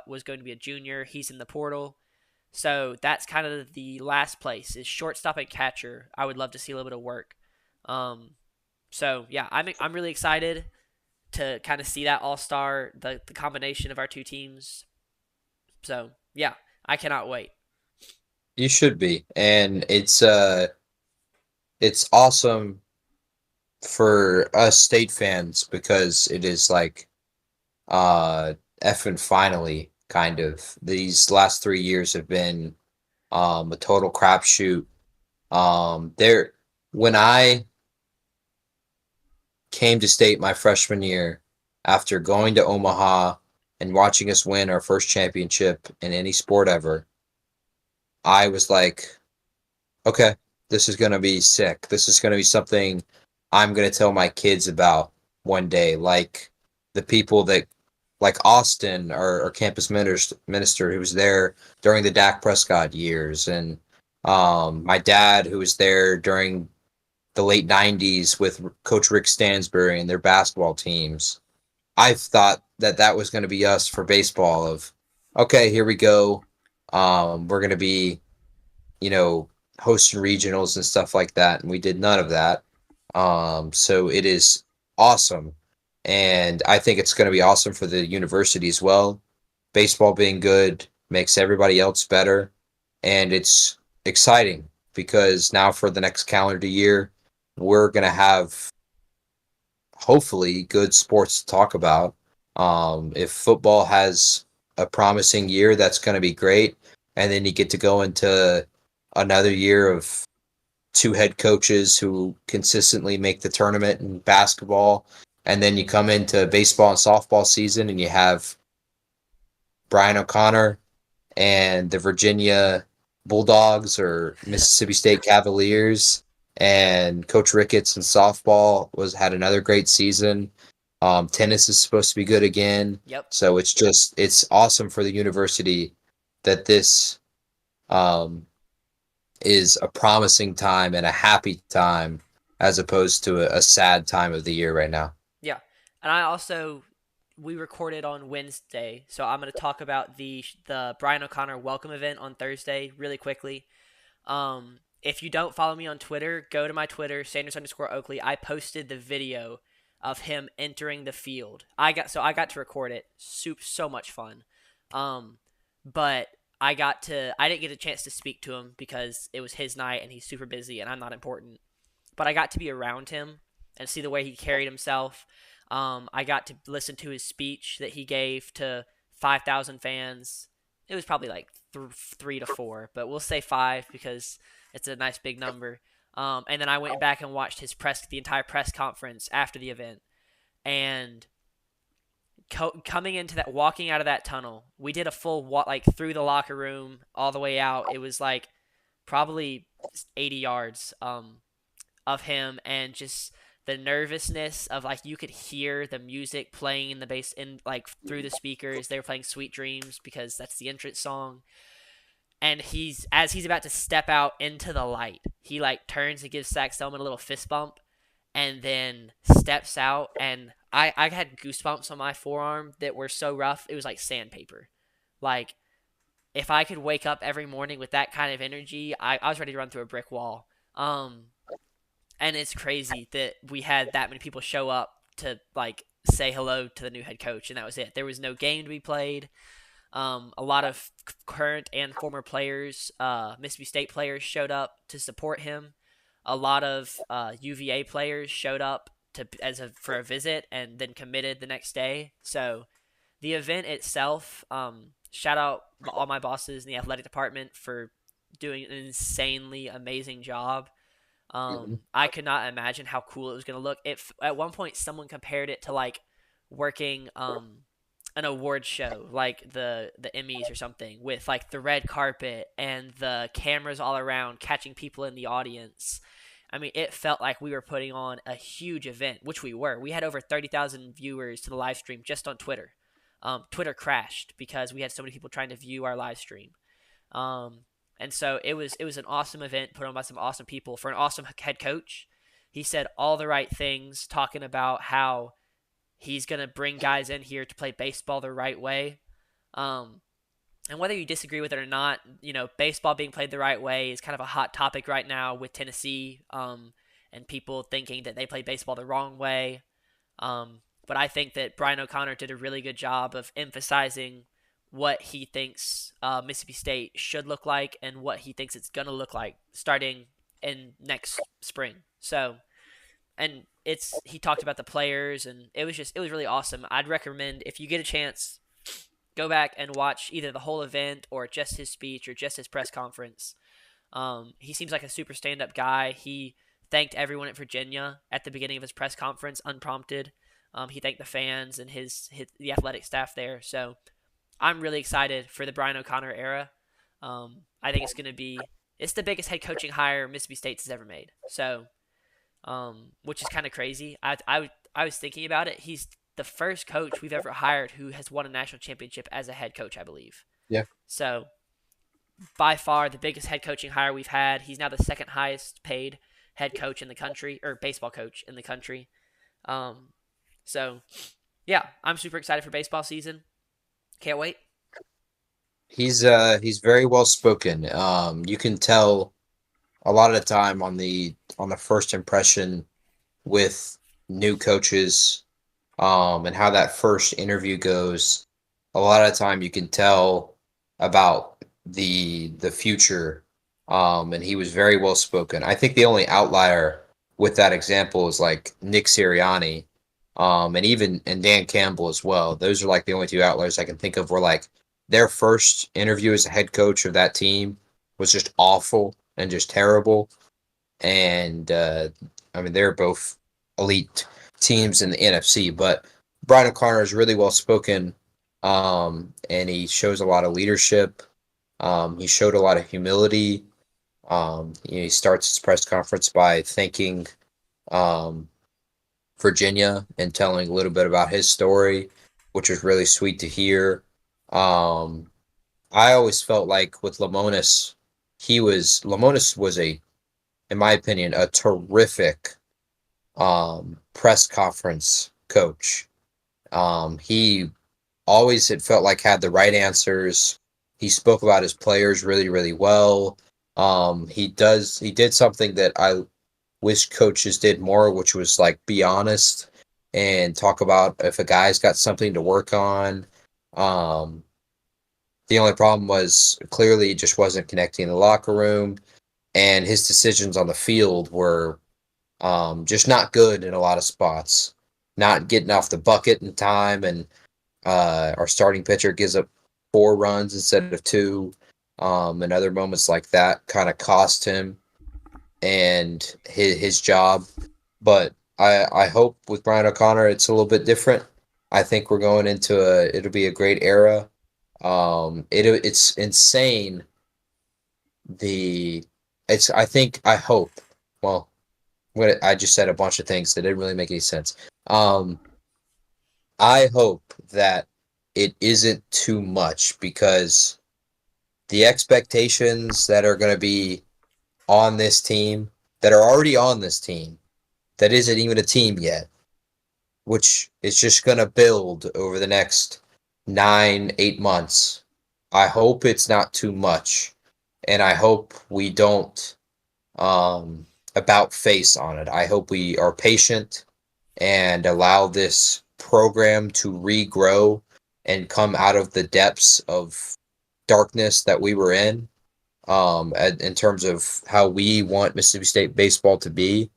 was going to be a junior. He's in the portal. So that's kind of the last place is shortstop and catcher. I would love to see a little bit of work. Um, so yeah, I'm really excited to kind of see that all star the combination of our two teams. So yeah, I cannot wait. You should be. And it's awesome for us state fans because it is like uh effing finally kind of. These last 3 years have been a total crapshoot. There when I came to state my freshman year after going to Omaha and watching us win our first championship in any sport ever, I was like, okay, this is going to be sick. This is going to be something I'm going to tell my kids about one day. Like the people that, like Austin, our campus minister who was there during the Dak Prescott years, and my dad who was there during the late 90s with Coach Rick Stansbury and their basketball teams. I thought that that was going to be us for baseball of, okay, here we go. We're going to be, you know, hosting regionals and stuff like that. And we did none of that. So it is awesome. And I think it's going to be awesome for the university as well. Baseball being good makes everybody else better. And it's exciting because now for the next calendar year, we're going to have hopefully good sports to talk about. If football has a promising year, that's going to be great. And then you get to go into another year of two head coaches who consistently make the tournament in basketball. And then you come into baseball and softball season and you have Brian O'Connor and the Virginia Bulldogs or Mississippi State Cavaliers, and Coach Ricketts in softball was had another great season. Tennis is supposed to be good again, Yep. so it's awesome for the university that this um, is a promising time and a happy time as opposed to a sad time of the year right now. Yeah. And I also we recorded on Wednesday, so I'm going to talk about the Brian O'Connor welcome event on Thursday really quickly. If you don't follow me on Twitter, go to my Twitter, Sanders_Oakley. I posted the video of him entering the field. I got to record it. So much fun. Um, but I didn't get a chance to speak to him because it was his night and he's super busy and I'm not important. But I got to be around him and see the way he carried himself. I got to listen to his speech that he gave to 5,000 fans. It was probably like 3 to 4, but we'll say 5 because it's a nice big number. And then I went back and watched the entire press conference after the event, and coming into that, walking out of that tunnel, we did a full walk, like through the locker room all the way out. It was like probably 80 yards of him, and just the nervousness of, like, you could hear the music playing in the bass in, like, through the speakers. They were playing Sweet Dreams because that's the entrance song. And as he's about to step out into the light, he like turns and gives Zach Selman a little fist bump, and then steps out. And I had goosebumps on my forearm that were so rough it was like sandpaper. Like, if I could wake up every morning with that kind of energy, I was ready to run through a brick wall. And it's crazy that we had that many people show up to like say hello to the new head coach, and that was it. There was no game to be played. A lot of current and former players, Mississippi State players, showed up to support him. A lot of UVA players showed up for a visit and then committed the next day. So the event itself, shout out all my bosses in the athletic department for doing an insanely amazing job. Mhm. I could not imagine how cool it was going to look. If at one point someone compared it to like working an award show, like the Emmys or something, with like the red carpet and the cameras all around catching people in the audience. I mean, it felt like we were putting on a huge event, which we were. We had over 30,000 viewers to the live stream just on Twitter. Twitter crashed because we had so many people trying to view our live stream. Um, and so it was an awesome event put on by some awesome people for an awesome head coach. He said all the right things, talking about how he's going to bring guys in here to play baseball the right way. Um, and whether you disagree with it or not, baseball being played the right way is kind of a hot topic right now with Tennessee, and people thinking that they play baseball the wrong way. But I think that Brian O'Connor did a really good job of emphasizing what he thinks Mississippi State should look like and what he thinks it's going to look like starting in next spring. So, and he talked about the players, and it was really awesome. I'd recommend, if you get a chance, go back and watch either the whole event or just his speech or just his press conference. He seems like a super stand-up guy. He thanked everyone at Virginia at the beginning of his press conference, unprompted. He thanked the fans and the athletic staff there. So I'm really excited for the Brian O'Connor era. I think it's the biggest head coaching hire Mississippi State has ever made. So, which is kind of crazy. I was thinking about it. He's the first coach we've ever hired who has won a national championship as a head coach, I believe. Yeah. So, by far the biggest head coaching hire we've had. He's now the second highest paid head coach in the country, or baseball coach in the country. Um, so, yeah, I'm super excited for baseball season. Can't wait. He's very well spoken. You can tell a lot of the time on the first impression with new coaches, and how that first interview goes. A lot of the time you can tell about the future, and he was very well spoken. I think the only outlier with that example is like Nick Sirianni, and Dan Campbell as well. Those are like the only two outliers I can think of where like their first interview as a head coach of that team was just awful and just terrible. And I mean, they're both elite teams in the NFC, but Brian O'Connor is really well spoken, and he shows a lot of leadership. He showed a lot of humility. He starts his press conference by thanking um, Virginia and telling a little bit about his story, which was really sweet to hear. Um, I always felt like with Lemonis was in my opinion, a terrific press conference coach. He always, it felt like, had the right answers. He spoke about his players really, really well. He did something that I wish coaches did more, which was like be honest and talk about if a guy's got something to work on. Um, the only problem was clearly he just wasn't connecting in the locker room, and his decisions on the field were just not good in a lot of spots. Not getting off the bucket in time, and our starting pitcher gives up 4 runs instead of 2. And other moments like that kind of cost him and his job. But I hope with Brian O'Connor it's a little bit different. I think we're going into it'll be a great era. It's insane. The it's I think I hope. Well, I just said a bunch of things that didn't really make any sense. Um, I hope that it isn't too much because the expectations that are going to be on this team, that are already on this team, that isn't even a team yet, which is just going to build over the next 9, 8 months. I hope it's not too much, and I hope we don't about face on it. I hope we are patient and allow this program to regrow and come out of the depths of darkness that we were in terms of how we want Mississippi State baseball to be.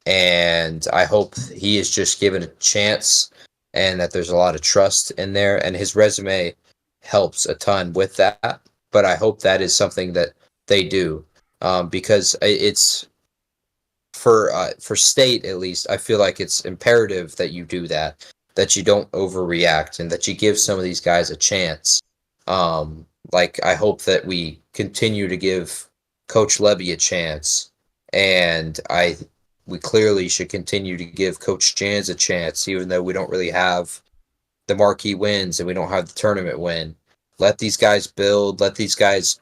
And I hope he is just given a chance and that there's a lot of trust in there. And his resume helps a ton with that. But I hope that is something that they do because it's for state at least. I feel like it's imperative that you do that, that you don't overreact, and that you give some of these guys a chance. Like I hope that we continue to give Coach Levy a chance, and we clearly should continue to give Coach Jans a chance, even though we don't really have the marquee wins and we don't have the tournament win. Let these guys build. Let these guys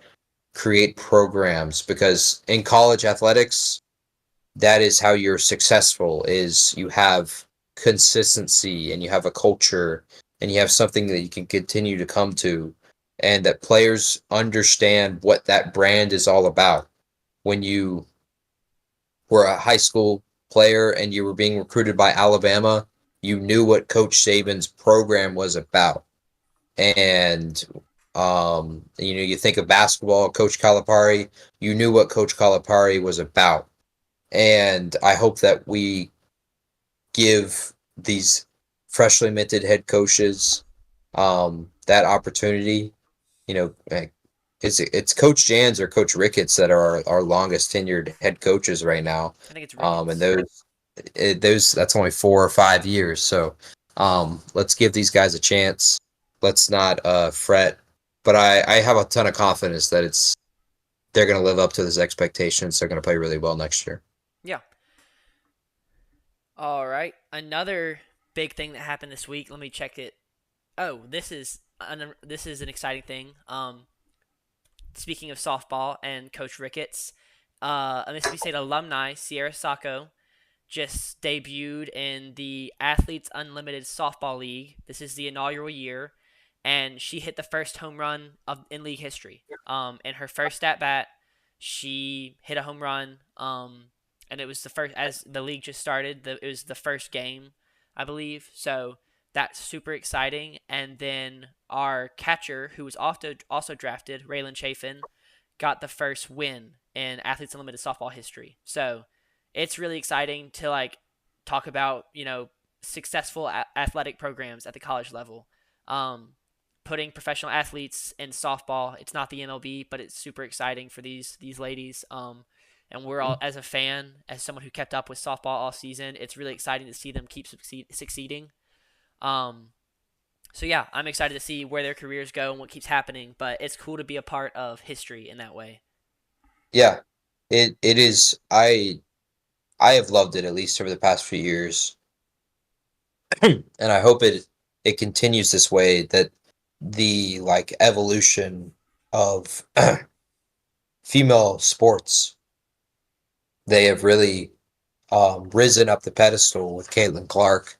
create programs because in college athletics, that is how you're successful is you have consistency and you have a culture and you have something that you can continue to come to and that players understand what that brand is all about. When you were a high school player and you were being recruited by Alabama, you knew what Coach Saban's program was about. And you think of basketball, Coach Calipari, you knew what Coach Calipari was about. And I hope that we give these freshly minted head coaches that opportunity. It's Coach Jans or Coach Ricketts that are our longest tenured head coaches right now. I think it's And Ricketts. those that's only 4 or 5 years. So let's give these guys a chance. Let's not fret. But I have a ton of confidence that they're going to live up to those expectations. They're going to play really well next year. Yeah. All right. Another big thing that happened this week. Let me check it. Oh, this is an exciting thing. Speaking of softball and Coach Ricketts, a Mississippi State alumni, Sierra Sacco, just debuted in the Athletes Unlimited Softball League. This is the inaugural year, and she hit the first home run in league history. In her first at bat, she hit a home run. And it was the first as the league just started. It was the first game, I believe. So that's super exciting. And then our catcher, who was also drafted, Raylan Chafin, got the first win in Athletes Unlimited softball history. So it's really exciting to talk about successful athletic programs at the college level. Um, Putting professional athletes in softball. It's not the MLB, but it's super exciting for these ladies. And we're all, as a fan, as someone who kept up with softball all season, it's really exciting to see them keep succeeding. Um, so yeah, I'm excited to see where their careers go and what keeps happening. But it's cool to be a part of history in that way. Yeah, it is. I have loved it at least over the past few years, and I hope it continues this way. That the evolution of female sports, they have really risen up the pedestal with Caitlin Clark,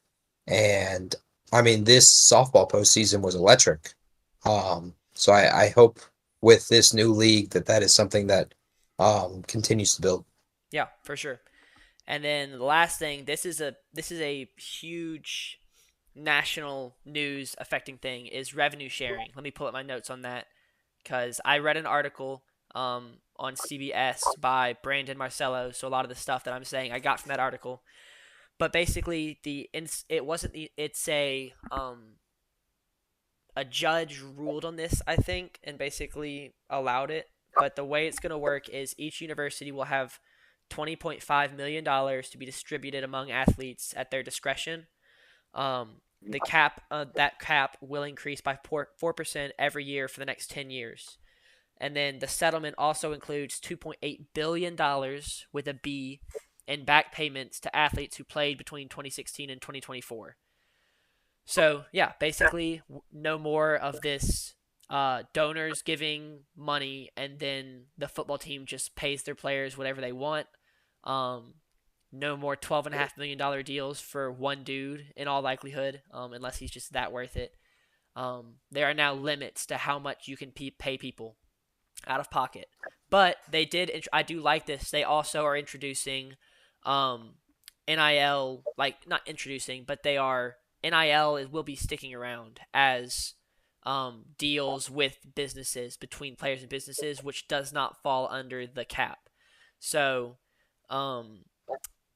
and I mean this softball postseason was electric. So I hope with this new league that is something that continues to build. Yeah, for sure. And then the last thing, this is a huge national news affecting thing is revenue sharing. Let me pull up my notes on that because I read an article on CBS by Brandon Marcello. So a lot of the stuff that I'm saying I got from that article. But basically, it wasn't the it's a judge ruled on this, I think, and basically allowed it. But the way it's going to work is each university will have $20.5 million to be distributed among athletes at their discretion. that cap will increase by 4% every year for the next 10 years. And then the settlement also includes $2.8 billion with a B in back payments to athletes who played between 2016 and 2024. So, yeah, basically, no more of this donors giving money and then the football team just pays their players whatever they want. Um, no more $12.5 million deals for one dude in all likelihood, unless he's just that worth it. There are now limits to how much you can pay people out of pocket. But they did. I do like this. They also are introducing um, NIL, like not introducing, but they are will be sticking around as deals with businesses between players and businesses, which does not fall under the cap. So, um,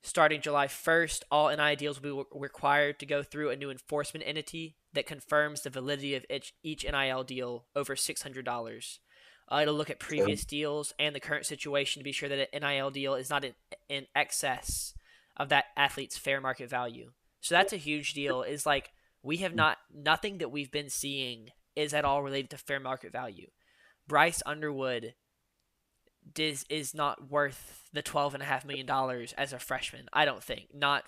starting July 1st, all NIL deals will be required to go through a new enforcement entity that confirms the validity of each NIL deal over $600. It'll look at previous deals and the current situation to be sure that an NIL deal is not in excess of that athlete's fair market value. So that's a huge deal. Is like we have nothing that we've been seeing is at all related to fair market value. Bryce Underwood is not worth the $12.5 million as a freshman. I don't think. Not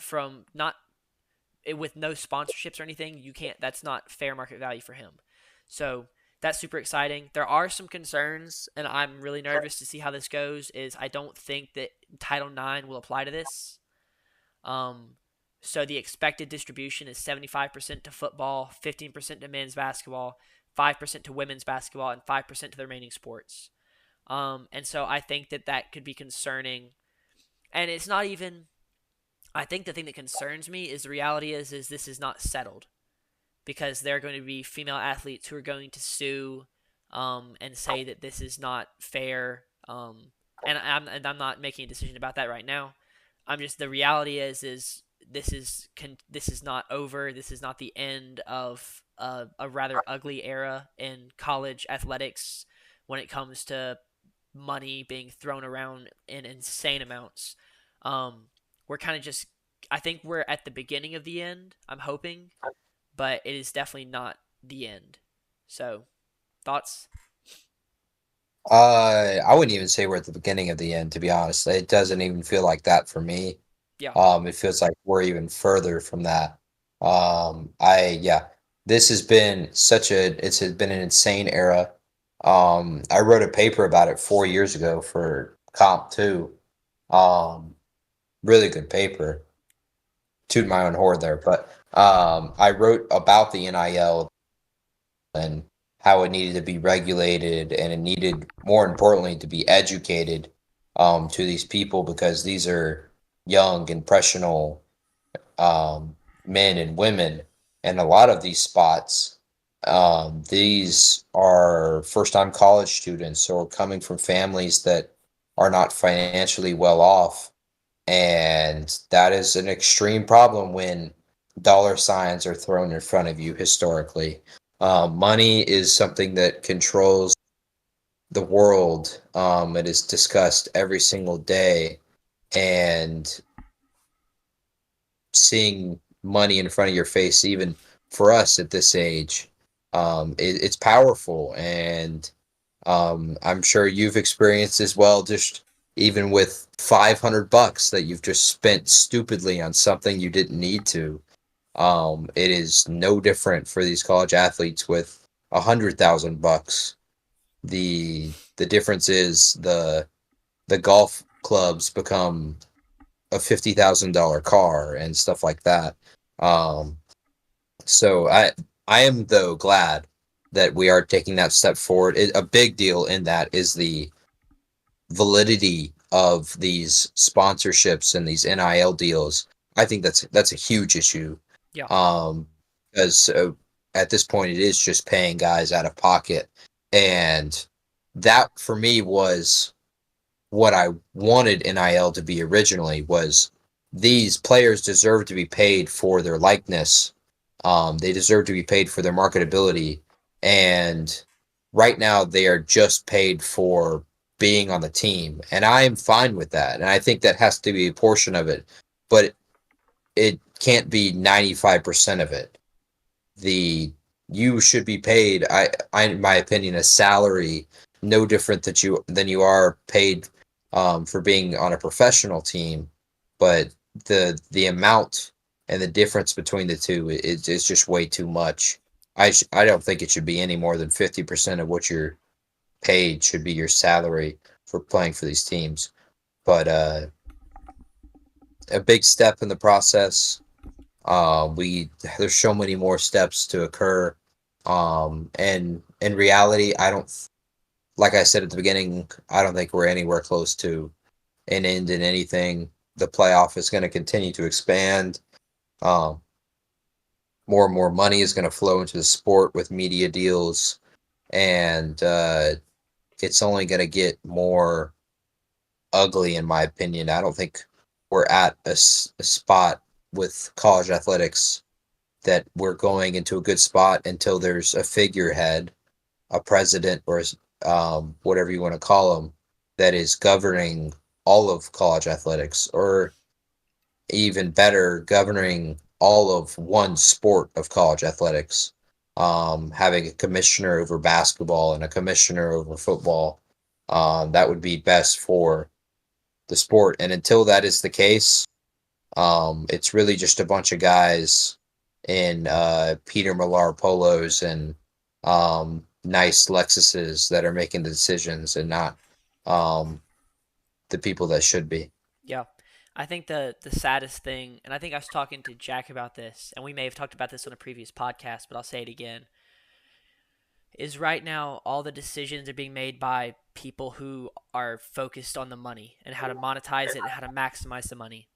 with no sponsorships or anything. You can't. That's not fair market value for him. So that's super exciting. There are some concerns, and I'm really nervous to see how this goes. I don't think that Title IX will apply to this. So the expected distribution is 75% to football, 15% to men's basketball, 5% to women's basketball, and 5% to the remaining sports. And so I think that could be concerning. And it's not even. I think the thing that concerns me is the reality is this is not settled, because there are going to be female athletes who are going to sue and say that this is not fair. And I'm not making a decision about that right now. The reality is this is not over. This is not the end of a rather ugly era in college athletics when it comes to money being thrown around in insane amounts. We're kind of just. I think we're at the beginning of the end. I'm hoping, but it is definitely not the end. So, thoughts? I wouldn't even say we're at the beginning of the end, to be honest. It doesn't even feel like that for me. Yeah. It feels like we're even further from that. Yeah, this has been it's been an insane era. I wrote a paper about it 4 years ago for Comp 2. Um, really good paper. Toot my own horn there, but I wrote about the NIL and how it needed to be regulated, and it needed, more importantly, to be educated to these people, because these are young, impressionable men and women, and a lot of these spots, these are first-time college students or coming from families that are not financially well off, and that is an extreme problem when dollar signs are thrown in front of you historically. Money is something that controls the world. It is discussed every single day, and seeing money in front of your face, even for us at this age, it's powerful. And I'm sure you've experienced as well, just even with $500 that you've just spent stupidly on something you didn't need to. It is no different for these college athletes with $100,000. The difference is the golf clubs become a $50,000 car and stuff like that. Um, so I am, though, glad that we are taking that step forward. A big deal in that is the validity of these sponsorships and these NIL deals. I think that's a huge issue. Yeah. Because at this point it is just paying guys out of pocket, and that for me was what I wanted NIL to be originally. Was these players deserve to be paid for their likeness. They deserve to be paid for their marketability, and right now they are just paid for being on the team, and I am fine with that, and I think that has to be a portion of it, but it can't be 95% of it. the you should be paid. In my opinion, a salary no different than you are paid for being on a professional team, but the amount and the difference between the two is just way too much. I don't think it should be any more than 50% of what you're paid should be your salary for playing for these teams. But a big step in the process. We There's so many more steps to occur. And in reality, I don't like I said at the beginning, I don't think we're anywhere close to an end in anything. The playoff is going to continue to expand. Um, More and more money is going to flow into the sport with media deals, and it's only going to get more ugly, in my opinion. I don't think we're at a spot with college athletics that we're going into a good spot until there's a figurehead, a president, or whatever you want to call them, that is governing all of college athletics, or even better, governing all of one sport of college athletics. Having a commissioner over basketball and a commissioner over football, that would be best for the sport. And until that is the case, it's really just a bunch of guys in Peter Millar polos and nice Lexuses that are making the decisions, and not um, the people that should be. Yeah. I think the saddest thing, and I think I was talking to Jack about this, and we may have talked about this on a previous podcast, but I'll say it again, is right now all the decisions are being made by people who are focused on the money and how to monetize it and how to maximize the money.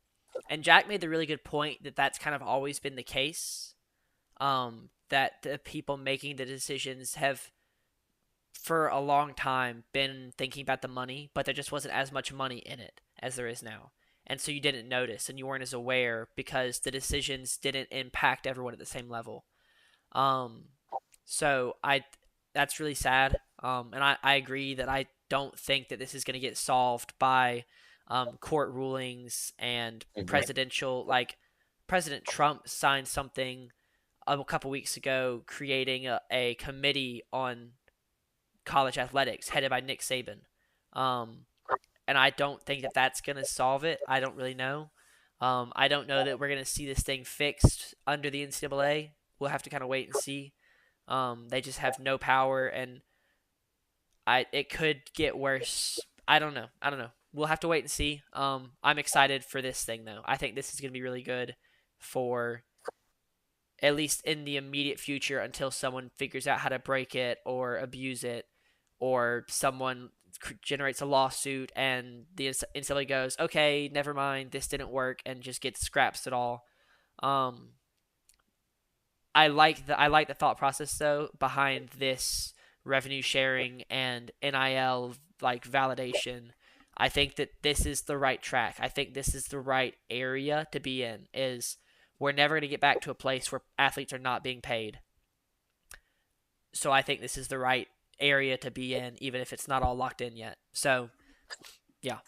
And Jack made the really good point that that's kind of always been the case. That the people making the decisions have for a long time been thinking about the money, but there just wasn't as much money in it as there is now. And so you didn't notice and you weren't as aware because the decisions didn't impact everyone at the same level. Um, so that's really sad. And I agree that I don't think that this is going to get solved by court rulings and Mhm. presidential, like President Trump signed something a couple weeks ago creating a committee on college athletics headed by Nick Saban. Um, and I don't think that that's going to solve it. I don't really know. I don't know that we're going to see this thing fixed under the NCAA. We'll have to kind of wait and see. They just have no power, and it could get worse. I don't know. I don't know. We'll have to wait and see. I'm excited for this thing though. I think this is going to be really good for at least in the immediate future until someone figures out how to break it or abuse it, or someone generates a lawsuit and the instantly goes, okay, never mind, this didn't work, and just gets scraps it all. Um, I like the thought process though behind this revenue sharing and NIL like validation. I think that this is the right track. I think this is the right area to be in. Is we're never going to get back to a place where athletes are not being paid. So I think this is the right area to be in, even if it's not all locked in yet. So yeah.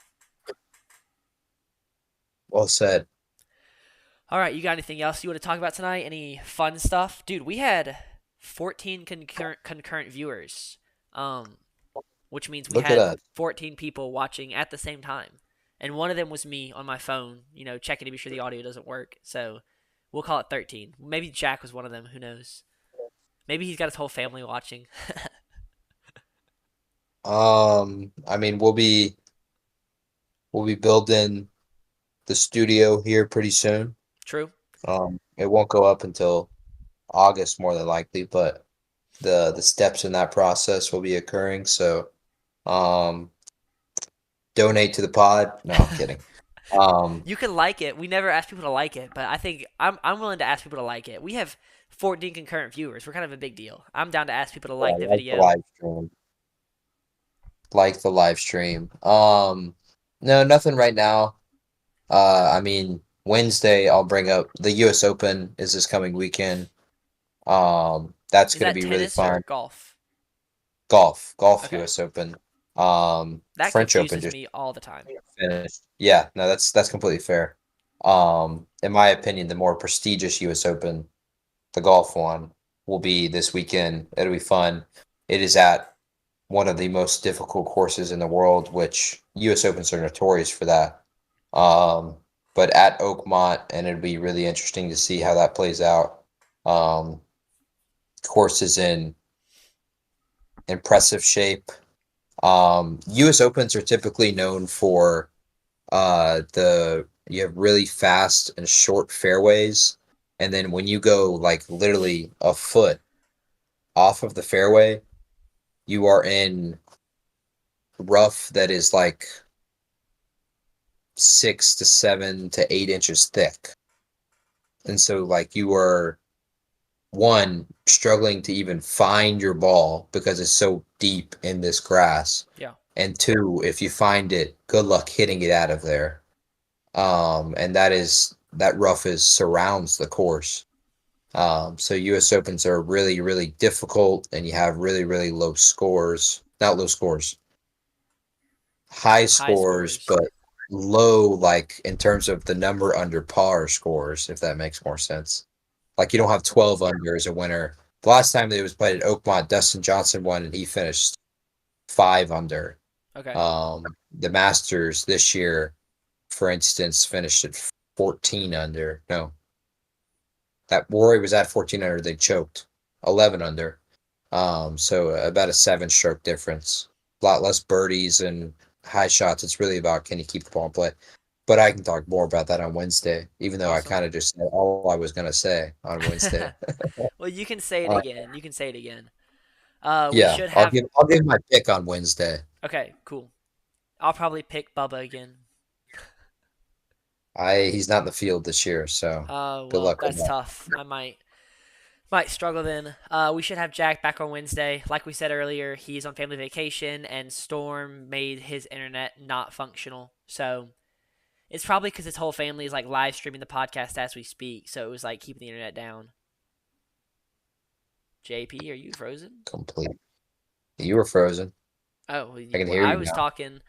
Well said. All right, you got anything else you want to talk about tonight? Any fun stuff, dude? We had 14 concurrent viewers, um, which means we Look at had that. 14 people watching at the same time, and one of them was me on my phone, checking to be sure the audio doesn't work. So we'll call it 13. Maybe Jack was one of them. Who knows? Maybe he's got his whole family watching. I mean, we'll be building the studio here pretty soon. True. It won't go up until August more than likely, but the steps in that process will be occurring. So, um, donate to the pod. No, I'm kidding. Um, You can like it. We never ask people to like it, but I think I'm willing to ask people to like it. We have 14 concurrent viewers. We're kind of a big deal. I'm down to ask people to yeah, like the like the video. live stream. Like the live stream. No, nothing right now. I mean, Wednesday I'll bring up the U.S. Open is this coming weekend. That's Is gonna that be really tennis or fun. golf? Golf Okay. U.S. Open. That French Open confuses just me all the time. finished. Yeah, no, that's completely fair. In my opinion, the more prestigious U.S. Open, the golf one. will be this weekend. It'll be fun. It is at one of the most difficult courses in the world, which U.S. Opens are notorious for that. Um, but at Oakmont, and it'll be really interesting to see how that plays out. Um, Course is in impressive shape. U.S. Opens are typically known for the you have really fast and short fairways, and then when you go like literally a foot off of the fairway, you are in rough that is like 6 to 7 to 8 inches thick. And so like you are one struggling to even find your ball because it's so deep in this grass. Yeah. And two, if you find it, good luck hitting it out of there. And that rough is surrounds the course. So US Opens are really, really difficult and you have really, really low scores. Not low scores, high High scores, scores. but low like in terms of the number under par scores, if that makes more sense. Like you don't have 12 under as a winner. The last time that it was played at Oakmont, Dustin Johnson won and he finished 5 under. Okay. Um, the Masters this year, for instance, finished at 14 under. No, that Rory was at 14 under. They choked 11 under. So about a 7 stroke difference. A lot less birdies and high shots. It's really about can you keep the ball in play. But I can talk more about that on Wednesday, even though I Awesome. kind of just said all I was going to say on Wednesday. Well, you can say it Uh, again. You can say it again. We yeah, should I'll have. give my pick on Wednesday. Okay, cool. I'll probably pick Bubba again. He's not in the field this year, so good Well, luck with that's that. tough. I might struggle then. We should have Jack back on Wednesday. Like we said earlier, he's on family vacation, and Storm made his internet not functional. So it's probably because his whole family is like live streaming the podcast as we speak. So it was like keeping the internet down. JP, are you frozen? Complete. You were frozen. Oh, I can well, hear I you was now. talking.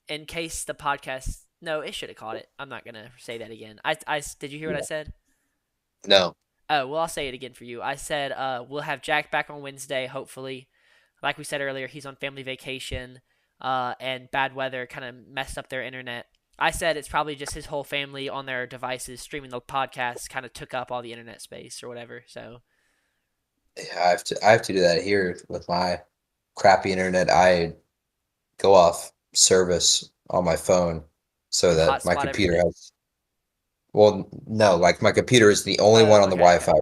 In case the podcast. No, it should have caught it. I'm not gonna say that again. Did you hear what I Yeah. said? No. Oh, well, I'll say it again for you. I said we'll have Jack back on Wednesday, hopefully. Like we said earlier, he's on family vacation, and bad weather kind of messed up their internet. I said it's probably just his whole family on their devices streaming the podcast kind of took up all the internet space or whatever. So Yeah, I have to do that here with my crappy internet. I go off service on my phone so you that my hotspot computer everything. has well, no, like my computer is the only one Oh, on the okay, Wi-Fi.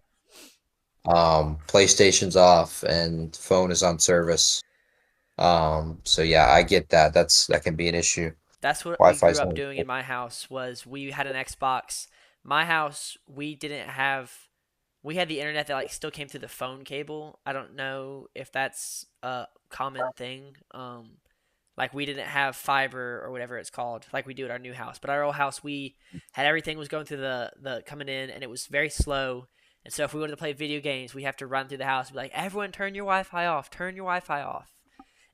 okay. PlayStation's off and phone is on service. So yeah, I get that. That can be an issue. That's what we grew Wi-Fi's up not. doing in my house. Was we had an Xbox. My house, we didn't have. We had the internet that like still came through the phone cable. I don't know if that's a common thing. Like we didn't have fiber or whatever it's called, like we do at our new house. But our old house, we had everything was going through the coming in, and it was very slow. And so if we wanted to play video games, we have to run through the house and be like, "Everyone, turn your Wi-Fi off. Turn your Wi-Fi off."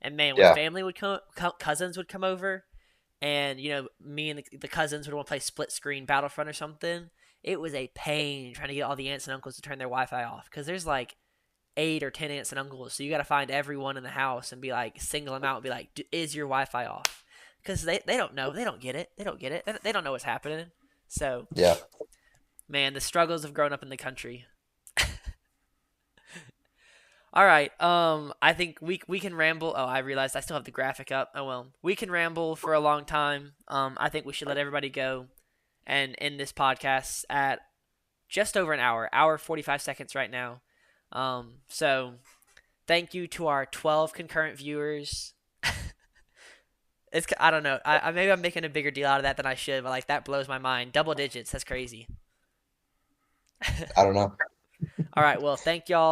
And man, when Yeah. family would come, cousins would come over, and me and the cousins would want to play split screen Battlefront or something. It was a pain trying to get all the aunts and uncles to turn their Wi-Fi off because there's like 8 or 10 aunts and uncles, so you got to find everyone in the house and be like single them out and be like, "Is your Wi-Fi off?" Because they don't know, they don't get it, they don't know what's happening. So Yeah. man, the struggles of growing up in the country. All right. I think we can ramble. Oh, I realized I still have the graphic up. Oh well. We can ramble for a long time. I think we should let everybody go and end this podcast at just over an hour. Hour 45 seconds right now. So thank you to our 12 concurrent viewers. I don't know. Maybe I'm making a bigger deal out of that than I should, but like that blows my mind. Double digits. That's crazy. I don't know. All right. Well, thank y'all